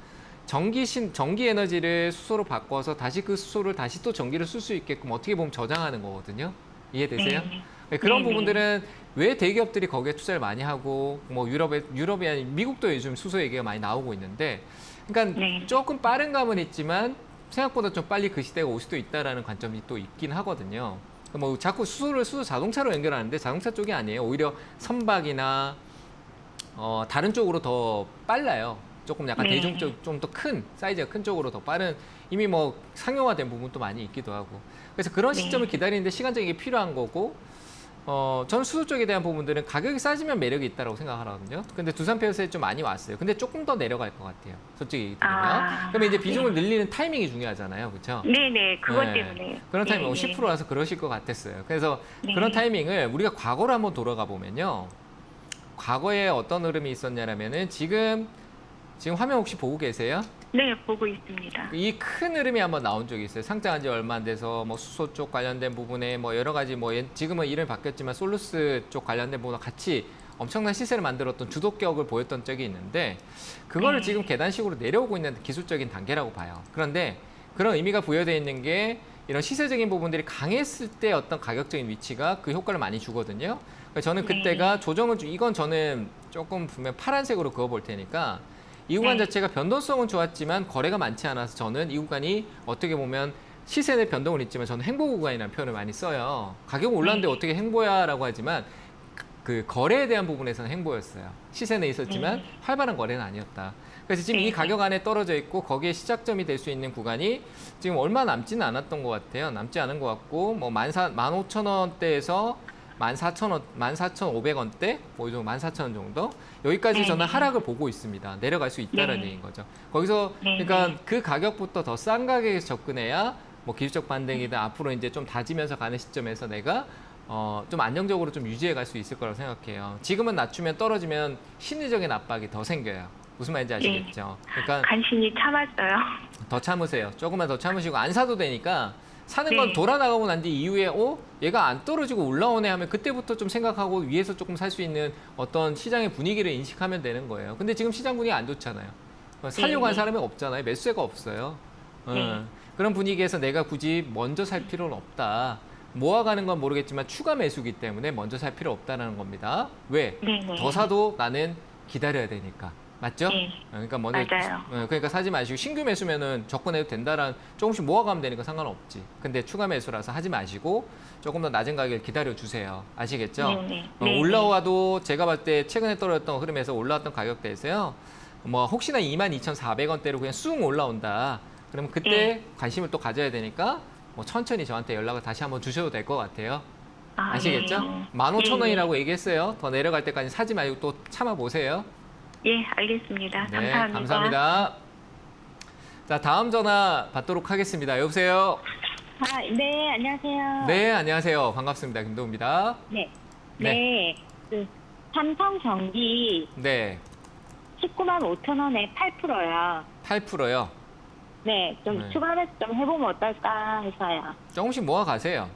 전기 에너지를 수소로 바꿔서 다시 그 수소를 다시 또 전기를 쓸 수 있게끔 어떻게 보면 저장하는 거거든요. 이해되세요?
네.
그런
네, 네.
부분들은 왜 대기업들이 거기에 투자를 많이 하고 뭐 유럽이 아니 미국도 요즘 수소 얘기가 많이 나오고 있는데 그러니까
네.
조금 빠른 감은 있지만 생각보다 좀 빨리 그 시대가 올 수도 있다라는 관점이 또 있긴 하거든요. 뭐 자꾸 수소 자동차로 연결하는데 자동차 쪽이 아니에요. 오히려 선박이나 다른 쪽으로 더 빨라요. 조금 약간
네.
대중적 좀 더 큰 사이즈가 큰 쪽으로 더 빠른 이미 뭐 상용화된 부분도 많이 있기도 하고 그래서 그런
네.
시점을 기다리는데 시간적인 게 필요한 거고 저는 수소 쪽에 대한 부분들은 가격이 싸지면 매력이 있다고 생각하거든요. 근데 두산 페어스에 좀 많이 왔어요. 근데 조금 더 내려갈 것 같아요. 솔직히 얘기드리면.
아,
그러면 이제 비중을 늘리는 타이밍이 중요하잖아요. 그렇죠?
네네, 그것
네.
때문에.
그런 타이밍
네,
10%라서 그러실 것 같았어요. 그래서
네.
그런 타이밍을 우리가 과거로 한번 돌아가 보면요. 과거에 어떤 흐름이 있었냐면은 지금 화면 혹시 보고 계세요?
네, 보고 있습니다.
이 큰 흐름이 한번 나온 적이 있어요. 상장한 지 얼마 안 돼서 뭐 수소 쪽 관련된 부분에 뭐 여러 가지 뭐 지금은 이름이 바뀌었지만 솔루스 쪽 관련된 부분과 같이 엄청난 시세를 만들었던 주도격을 보였던 적이 있는데 그거를
네.
지금 계단식으로 내려오고 있는 기술적인 단계라고 봐요. 그런데 그런 의미가 부여되어 있는 게 이런 시세적인 부분들이 강했을 때 어떤 가격적인 위치가 그 효과를 많이 주거든요. 그래서 저는 그때가 조정을 이건 저는 조금 분명 파란색으로 그어볼 테니까 이 구간
네.
자체가 변동성은 좋았지만 거래가 많지 않아서 저는 이 구간이 어떻게 보면 시세의 변동은 있지만 저는 행보 구간이라는 표현을 많이 써요. 가격 올랐는데 어떻게 행보야라고 하지만 그 거래에 대한 부분에서는 행보였어요. 시세는 있었지만 활발한 거래는 아니었다. 그래서 지금 이 가격 안에 떨어져 있고 거기에 시작점이 될 수 있는 구간이 지금 얼마 남지는 않았던 것 같아요. 남지 않은 것 같고 뭐 15,000원대에서 14,000원, 14,500원대, 뭐 14,000원 정도 여기까지 저는 하락을 보고 있습니다. 내려갈 수 있다는 얘기인 거죠. 거기서 그러니까 그 가격부터 더 싼 가격에 접근해야 뭐 기술적 반등이든 앞으로 이제 좀 다지면서 가는 시점에서 내가 좀 안정적으로 좀 유지해 갈 수 있을 거라고 생각해요. 지금은 낮추면 떨어지면 심리적인 압박이 더 생겨요. 무슨 말인지 아시겠죠? 그러니까
간신히 참았어요.
더 참으세요. 조금만 더 참으시고 안 사도 되니까 사는 건 돌아 나가고 난 뒤 이후에 얘가 안 떨어지고 올라오네 하면 그때부터 좀 생각하고 위에서 조금 살 수 있는 어떤 시장의 분위기를 인식하면 되는 거예요. 근데 지금 시장 분위기 안 좋잖아요. 살려고 한 사람이 없잖아요. 매수세가 없어요. 그런 분위기에서 내가 굳이 먼저 살 필요는 없다. 모아가는 건 모르겠지만 추가 매수기 때문에 먼저 살 필요 없다는 겁니다. 왜?
네네.
더 사도 나는 기다려야 되니까. 맞죠?
네.
그러니까 먼저
맞아요.
그러니까 사지 마시고 신규 매수면은 접근해도 된다라는 조금씩 모아가면 되니까 상관없지. 근데 추가 매수라서 하지 마시고 조금 더 낮은 가격을 기다려 주세요. 아시겠죠?
네네. 네네.
올라와도 제가 봤을 때 최근에 떨어졌던 흐름에서 올라왔던 가격대에서요. 뭐 혹시나 22,400원대로 그냥 쑥 올라온다. 그러면 그때 관심을 또 가져야 되니까 뭐 천천히 저한테 연락을 다시 한번 주셔도 될 것 같아요. 아시겠죠?
네.
15,000원이라고 얘기했어요. 더 내려갈 때까지 사지 말고 또 참아 보세요.
예, 알겠습니다.
네,
감사합니다.
감사합니다. 자, 다음 전화 받도록 하겠습니다. 여보세요?
아, 네, 안녕하세요.
네, 안녕하세요. 반갑습니다. 김도우입니다.
네.
네.
네. 그 삼성전기
네,
19만 5천 원에 8%요.
8%요.
네, 좀
네.
추가 매수 좀 해보면 어떨까 해서요.
조금씩 모아 가세요.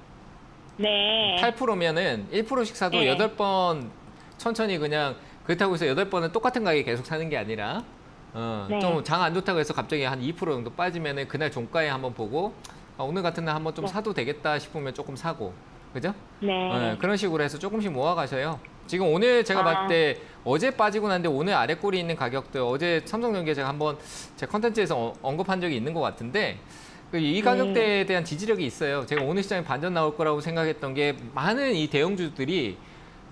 네.
8%면은 1%씩 사도
네.
8번 천천히 그냥 그렇다고 해서 8번은 똑같은 가격에 계속 사는 게 아니라
네.
좀 장 안 좋다고 해서 갑자기 한 2% 정도 빠지면은 그날 종가에 한번 보고 오늘 같은 날 한번 좀
네.
사도 되겠다 싶으면 조금 사고. 그죠?
네.
그런 식으로 해서 조금씩 모아 가셔요. 지금 오늘 제가 봤을 때 어제 빠지고 났는데 오늘 아래 꼴이 있는 가격들 어제 삼성전기에 제가 한번 제 컨텐츠에서 언급한 적이 있는 것 같은데 이 가격대에 대한 지지력이 있어요. 제가 오늘 시장에 반전 나올 거라고 생각했던 게 많은 이 대형주들이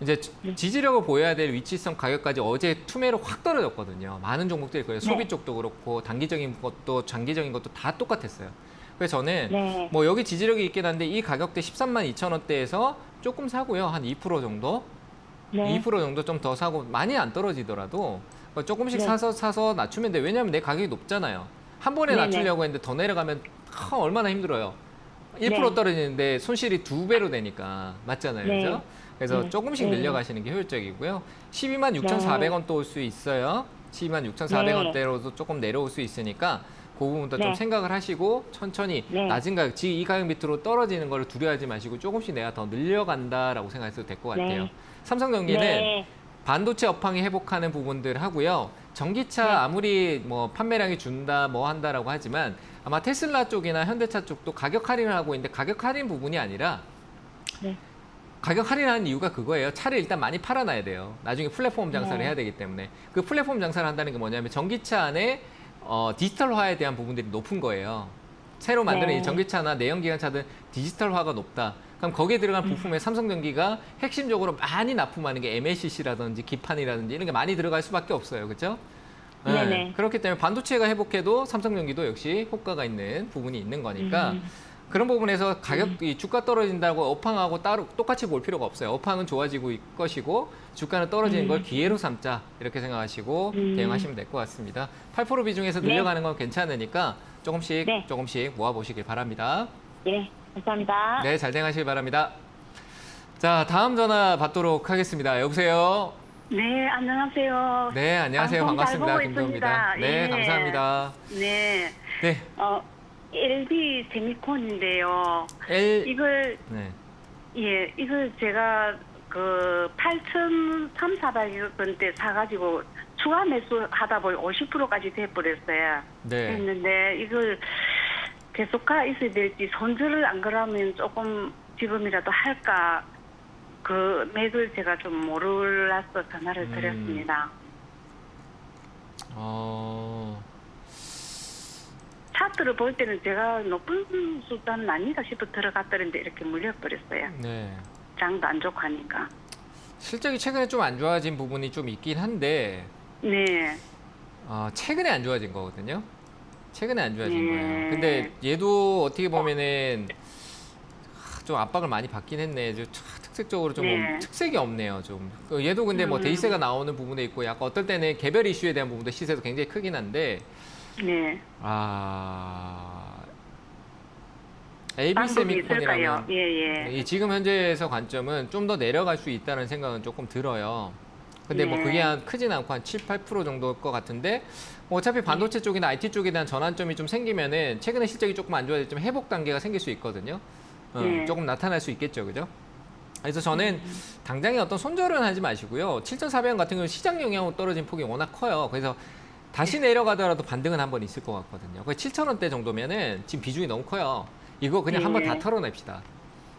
이제 지지력을 보여야 될 위치성 가격까지 어제 투매로 확 떨어졌거든요. 많은 종목들이 그래요. 소비 쪽도 그렇고 단기적인 것도 장기적인 것도 다 똑같았어요. 그래서 저는
네.
뭐 여기 지지력이 있긴 한데 이 가격대 13만 2천 원대에서 조금 사고요. 한 2% 정도?
네.
2% 정도 좀 더 사고 많이 안 떨어지더라도 조금씩
네.
사서 낮추면 돼. 왜냐하면 내 가격이 높잖아요. 한 번에
네네.
낮추려고 했는데 더 내려가면 얼마나 힘들어요. 1%
네.
떨어지는데 손실이 2배로 되니까 맞잖아요.
네.
그죠? 그래서
네.
조금씩
네.
늘려가시는 게 효율적이고요. 12만 6,400원 또 올 수 있어요. 12만 6,400원대로도 조금 내려올 수 있으니까 그 부분도 좀
네.
생각을 하시고 천천히
네.
낮은 가격, 지금 이 가격 밑으로 떨어지는 걸 두려워하지 마시고 조금씩 내가 더 늘려간다라고 생각해도 될 것 같아요.
네.
삼성전기는
네.
반도체 업황이 회복하는 부분들 하고요. 전기차 아무리 뭐 판매량이 준다 뭐 한다라고 하지만 아마 테슬라 쪽이나 현대차 쪽도 가격 할인을 하고 있는데 가격 할인 부분이 아니라
네.
가격 할인하는 이유가 그거예요. 차를 일단 많이 팔아놔야 돼요. 나중에 플랫폼 장사를
네.
해야 되기 때문에 그 플랫폼 장사를 한다는 게 뭐냐면 전기차 안에 디지털화에 대한 부분들이 높은 거예요. 새로 만드는
네.
이 전기차나 내연기관차든 디지털화가 높다. 그럼 거기에 들어간 부품에 삼성전기가 핵심적으로 많이 납품하는 게 MLCC라든지 기판이라든지 이런 게 많이 들어갈 수밖에 없어요. 그렇죠?
네네.
그렇기 때문에 반도체가 회복해도 삼성전기도 역시 효과가 있는 부분이 있는 거니까 그런 부분에서 이 주가 떨어진다고 업황하고 따로 똑같이 볼 필요가 없어요. 업황은 좋아지고 있을 것이고 주가는 떨어지는 걸 기회로 삼자 이렇게 생각하시고 대응하시면 될 것 같습니다. 8% 비중에서 늘려가는 건 괜찮으니까 조금씩
네.
조금씩 모아보시길 바랍니다.
예, 감사합니다.
네, 잘 대응하시길 바랍니다. 자, 다음 전화 받도록 하겠습니다. 여보세요?
네, 안녕하세요.
네, 안녕하세요.
방송 잘
반갑습니다.
보고
김도우입니다.
있습니다.
네,
예.
감사합니다.
네.
네,
LB 세미콘인데요. 이걸
네.
예, 이걸 제가 그 8,300~400원 대 사가지고 추가 매수하다 보니 50%까지 돼버렸어요.
네.
했는데 이걸 계속 가 있어야 될지 손절을 안 그러면 조금 지금이라도 할까 그 맥을 제가 좀 몰라서 전화를 드렸습니다. 차트를 볼 때는 제가 높은 수단은 아니다 싶어 들어갔더랬는데 이렇게 물려버렸어요.
네.
장도 안 좋고 하니까.
실적이 최근에 좀 안 좋아진 부분이 좀 있긴 한데
네.
최근에 안 좋아진 거거든요. 최근에 안 좋아진
네.
거예요. 근데 얘도 어떻게 보면은 좀 압박을 많이 받긴 했네. 특색적으로 좀
네.
특색이 없네요. 좀 얘도 근데 뭐 데이세가 나오는 부분도 있고 약간 어떨 때는 개별 이슈에 대한 부분도 시세도 굉장히 크긴 한데
네. 방법이 있을까요?
AB세미콘이라면
예, 예.
지금 현재에서 관점은 좀 더 내려갈 수 있다는 생각은 조금 들어요. 근데 뭐
네.
그게 크진 않고 한 7, 8% 정도일 것 같은데 뭐 어차피 반도체 쪽이나 IT 쪽에 대한 전환점이 좀 생기면은 최근에 실적이 조금 안 좋아졌지만 회복 단계가 생길 수 있거든요.
네.
조금 나타날 수 있겠죠, 그죠? 그래서 저는 당장에 어떤 손절은 하지 마시고요. 7,400원 같은 경우는 시장 영향으로 떨어진 폭이 워낙 커요. 그래서 다시 내려가더라도 반등은 한번 있을 것 같거든요. 7,000원대 정도면은 지금 비중이 너무 커요. 이거 그냥 한번 다 털어냅시다.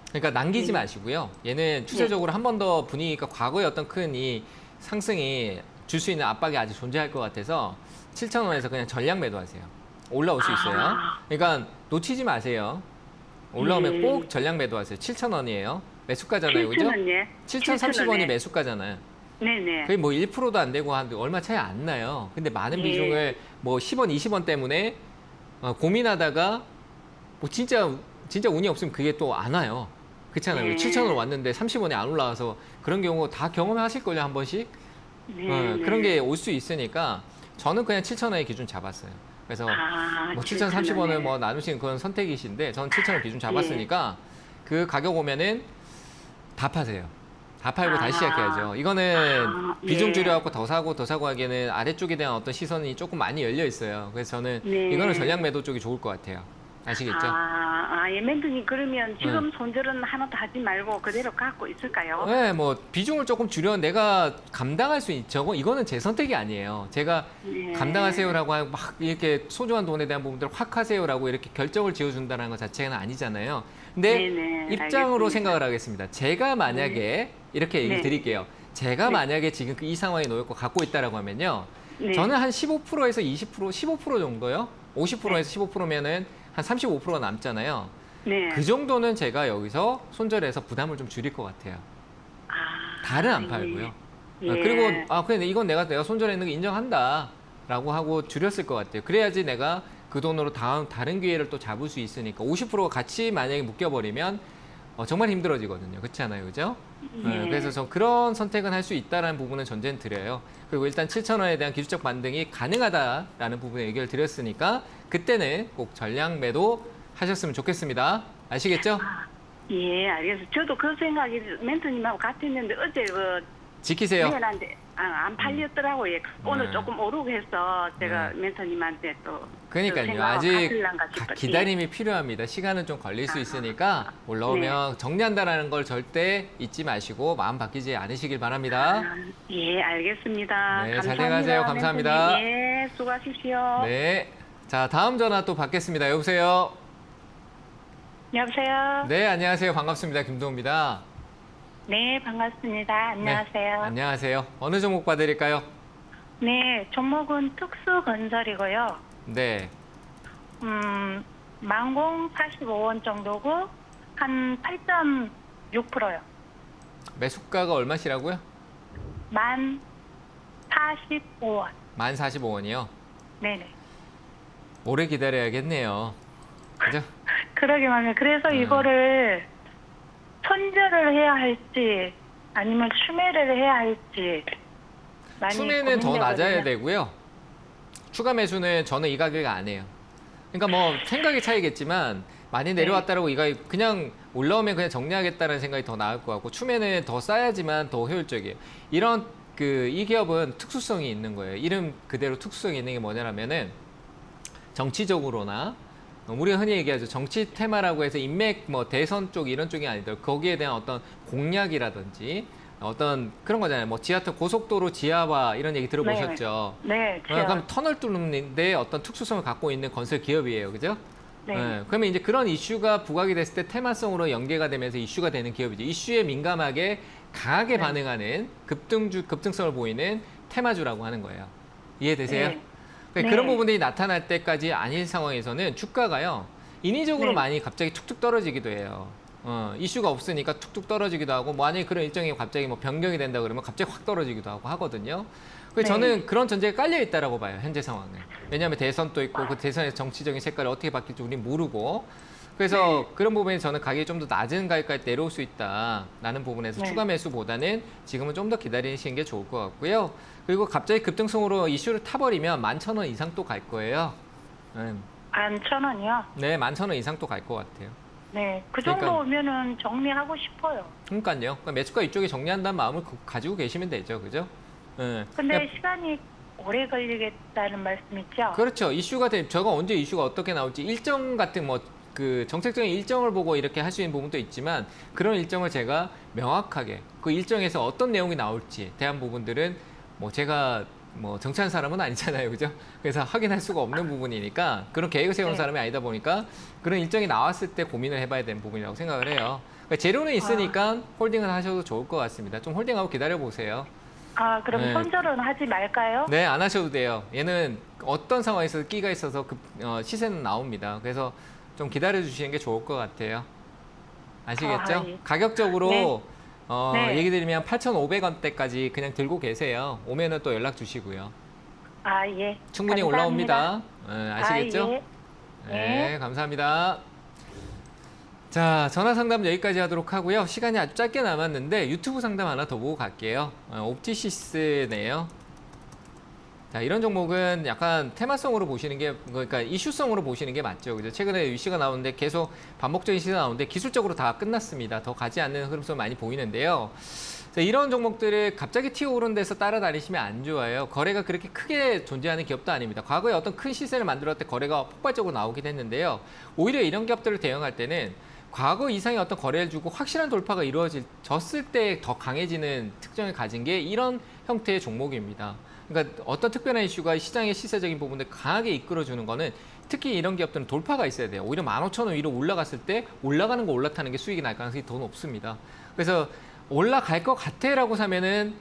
그러니까 남기지 마시고요. 얘는 추세적으로 한 번 더 분위기가 과거의 어떤 큰 이 상승이 줄 수 있는 압박이 아직 존재할 것 같아서 7,000원에서 그냥 전량 매도하세요. 올라올 수 있어요. 그러니까 놓치지 마세요. 올라오면 꼭 전량 매도하세요. 7,000원이에요. 매수가잖아요, 그죠? 7,030원이 매수가잖아요.
네네.
그게 뭐 1%도 안 되고 한 얼마 차이 안 나요. 근데 많은 비중을 뭐 10원, 20원 때문에 고민하다가 뭐 진짜 운이 없으면 그게 또 안 와요. 그렇잖아요. 7,000원 왔는데 30원이 안 올라와서 그런 경우 다 경험하실 걸요, 한 번씩. 그런 게 올 수 있으니까 저는 그냥 7,000원의 기준 잡았어요. 그래서 뭐 7,030원을 뭐 나누시는 그런 선택이신데 저는 7,000원 기준 잡았으니까 그 가격 오면은 다 파세요. 다 팔고 다시 시작해야죠. 이거는 비중 줄여갖고 더 사고 하기에는 아래쪽에 대한 어떤 시선이 조금 많이 열려 있어요. 그래서 저는 이거는 전략 매도 쪽이 좋을 것 같아요. 아시겠죠?
예, 멘토님 그러면 지금 손절은 하나도 하지 말고 그대로 갖고 있을까요?
네, 뭐 비중을 조금 줄여 내가 감당할 수 있죠. 이거는 제 선택이 아니에요. 제가 감당하세요라고 하고 막 이렇게 소중한 돈에 대한 부분들을 확 하세요라고 이렇게 결정을 지어준다는 것 자체는 아니잖아요. 근데 입장으로
알겠습니다.
생각을 하겠습니다. 제가 만약에 이렇게 얘기 드릴게요. 제가 만약에 지금 이 상황에 놓였고 갖고 있다라고 하면요. 저는 한 15%에서 20%, 15% 정도요. 50%에서 15%면은 한 35%가 남잖아요. 그 정도는 제가 여기서 손절해서 부담을 좀 줄일 것 같아요. 다는 안 팔고요. 그리고 근데 이건 내가 손절했는 거 인정한다라고 하고 줄였을 것 같아요. 그래야지 내가 그 돈으로 다른 기회를 또 잡을 수 있으니까 50%가 같이 만약에 묶여버리면 정말 힘들어지거든요. 그렇지 않아요, 그죠? 그래서 저 그런 선택은 할 수 있다라는 부분은 전제는 드려요. 그리고 일단 7,000원에 대한 기술적 반등이 가능하다라는 부분에 의견을 드렸으니까 그때는 꼭 전량 매도 하셨으면 좋겠습니다. 아시겠죠?
예, 알겠어요. 저도 그 생각이 멘토님하고 같았는데 어제
지키세요.
미안한데 안 팔렸더라고요. 오늘 조금 오르고 해서 제가 멘토님한테 또
그러니까요. 아직 기다림이 필요합니다. 시간은 좀 걸릴 수 있으니까 올라오면 정리한다라는 걸 절대 잊지 마시고 마음 바뀌지 않으시길 바랍니다.
예, 알겠습니다.
네,
감사합니다.
잘 돼가세요. 감사합니다.
멘토님. 예, 수고하십시오.
네. 자, 다음 전화 또 받겠습니다. 여보세요?
여보세요?
네, 안녕하세요. 반갑습니다. 김도우입니다.
네, 반갑습니다. 안녕하세요.
네, 안녕하세요. 어느 종목 봐드릴까요?
네, 종목은 특수건설이고요.
네.
만공 45원 정도고 한 8.6%요.
매수가가 얼마시라고요?
1,045원.
1,045원이요?
네네.
오래 기다려야겠네요. 그죠?
그러게 말이에요. 그래서 이거를 손절을 해야 할지 아니면 추매를 해야 할지 많이
추매는 더 낮아야
고민되거든요.
되고요. 추가 매수는 저는 이 가격에 안 해요. 그러니까 뭐 생각의 차이겠지만 많이 내려왔다라고 이 가격 그냥 올라오면 그냥 정리하겠다는 생각이 더 나을 것 같고 추매는 더 싸야지만 더 효율적이에요. 이런 이 기업은 특수성이 있는 거예요. 이름 그대로 특수성이 있는 게 뭐냐면은 정치적으로나 우리가 흔히 얘기하죠. 정치 테마라고 해서 인맥 뭐 대선 쪽 이런 쪽이 아니더라도 거기에 대한 어떤 공약이라든지 어떤 그런 거잖아요. 뭐 지하철 고속도로 지하화 이런 얘기 들어보셨죠?
네,
그럼 터널 뚫는데 어떤 특수성을 갖고 있는 건설 기업이에요. 그죠?
네.
그러면 이제 그런 이슈가 부각이 됐을 때 테마성으로 연계가 되면서 이슈가 되는 기업이죠. 이슈에 민감하게 강하게 반응하는 급등성을 보이는 테마주라고 하는 거예요. 이해되세요?
네.
그러니까 그런 부분들이 나타날 때까지 아닌 상황에서는 주가가요. 인위적으로
네.
많이 갑자기 툭툭 떨어지기도 해요. 이슈가 없으니까 툭툭 떨어지기도 하고 만약에 그런 일정이 갑자기 뭐 변경이 된다 그러면 갑자기 확 떨어지기도 하고 하거든요. 그래서
네.
저는 그런 전제가 깔려 있다라고 봐요. 현재 상황은. 왜냐하면 대선도 있고 그 대선의 정치적인 색깔이 어떻게 바뀔지 우리는 모르고 그래서 그런 부분에 저는 가격이 좀 더 낮은 가격까지 내려올 수 있다라는 부분에서
네.
추가 매수보다는 지금은 좀 더 기다리시는 게 좋을 것 같고요. 그리고 갑자기 급등성으로 이슈를 타버리면 11,000원 이상 또 갈 거예요.
11,000원이요?
네, 11,000원 이상 또 갈 것 같아요.
네, 그 정도
그러니까-
오면은 정리하고 싶어요.
그러니까요. 그러니까 매수가 이쪽에 정리한다는 마음을 가지고 계시면 되죠. 그죠? 네.
근데 시간이 오래 걸리겠다는 말씀이죠?
그렇죠. 이슈가 저가 언제 이슈가 어떻게 나올지 일정 같은 뭐 그 정책적인 일정을 보고 이렇게 할 수 있는 부분도 있지만 그런 일정을 제가 명확하게 그 일정에서 어떤 내용이 나올지 대한 부분들은 뭐 제가 뭐 정치하는 사람은 아니잖아요. 그죠? 그래서 확인할 수가 없는 부분이니까 그런 계획을 세우는
네.
사람이 아니다 보니까 그런 일정이 나왔을 때 고민을 해봐야 되는 부분이라고 생각을 해요. 그러니까 재료는 있으니까 홀딩을 하셔도 좋을 것 같습니다. 좀 홀딩하고 기다려보세요.
아, 그럼
네.
손절은 하지 말까요?
네, 안 하셔도 돼요. 얘는 어떤 상황에서 끼가 있어서 시세는 나옵니다. 그래서 좀 기다려 주시는 게 좋을 것 같아요. 아시겠죠?
아, 예.
가격적으로
네. 네.
얘기 드리면 8,500원대까지 그냥 들고 계세요. 오면은 또 연락 주시고요.
아, 예.
충분히
감사합니다.
올라옵니다. 아시겠죠?
아, 예.
네, 감사합니다. 자, 전화 상담 여기까지 하도록 하고요. 시간이 아주 짧게 남았는데 유튜브 상담 하나 더 보고 갈게요. 옵티시스네요. 자, 이런 종목은 약간 테마성으로 보시는 게, 그러니까 이슈성으로 보시는 게 맞죠. 그죠? 최근에 이슈가 나오는데 계속 반복적인 시세가 나오는데 기술적으로 다 끝났습니다. 더 가지 않는 흐름성을 많이 보이는데요. 자, 이런 종목들을 갑자기 튀어오른 데서 따라다니시면 안 좋아요. 거래가 그렇게 크게 존재하는 기업도 아닙니다. 과거에 어떤 큰 시세를 만들었을 때 거래가 폭발적으로 나오긴 했는데요. 오히려 이런 기업들을 대응할 때는 과거 이상의 어떤 거래를 주고 확실한 돌파가 이루어졌을 때 더 강해지는 특성을 가진 게 이런 형태의 종목입니다. 그러니까 어떤 특별한 이슈가 시장의 시세적인 부분을 강하게 이끌어주는 거는 특히 이런 기업들은 돌파가 있어야 돼요. 오히려 15,000원 위로 올라갔을 때 올라가는 거 올라타는 게 수익이 날 가능성이 더 높습니다. 그래서 올라갈 것 같아라고 사면은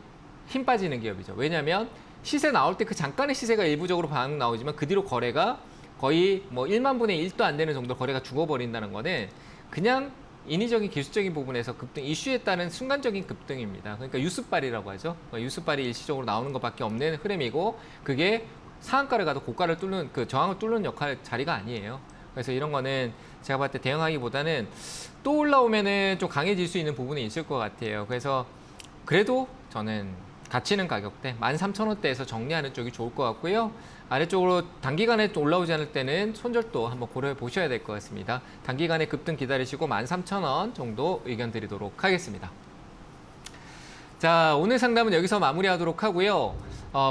힘 빠지는 기업이죠. 왜냐하면 시세 나올 때 그 잠깐의 시세가 일부적으로 반응 나오지만 그 뒤로 거래가 거의 뭐 1만 분의 1도 안 되는 정도 거래가 죽어버린다는 거는 그냥 인위적인 기술적인 부분에서 급등, 이슈에 따른 순간적인 급등입니다. 그러니까 유스발이라고 하죠. 유스발이 일시적으로 나오는 것밖에 없는 흐름이고 그게 상한가를 가도 고가를 뚫는 그 저항을 뚫는 역할 자리가 아니에요. 그래서 이런 거는 제가 봤을 때 대응하기보다는 또 올라오면은 좀 강해질 수 있는 부분이 있을 것 같아요. 그래서 그래도 저는 가치 있는 가격대 13,000원대에서 정리하는 쪽이 좋을 것 같고요. 아래쪽으로 단기간에 또 올라오지 않을 때는 손절도 한번 고려해 보셔야 될 것 같습니다. 단기간에 급등 기다리시고 13,000원 정도 의견 드리도록 하겠습니다. 자, 오늘 상담은 여기서 마무리하도록 하고요.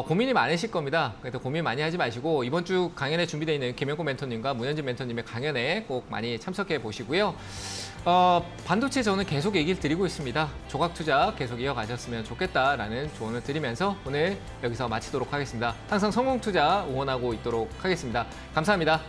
고민이 많으실 겁니다. 그래서 고민 많이 하지 마시고 이번 주 강연에 준비되어 있는 김영구 멘토님과 문현진 멘토님의 강연에 꼭 많이 참석해 보시고요. 반도체 저는 계속 얘기를 드리고 있습니다. 조각 투자 계속 이어가셨으면 좋겠다라는 조언을 드리면서 오늘 여기서 마치도록 하겠습니다. 항상 성공 투자 응원하고 있도록 하겠습니다. 감사합니다.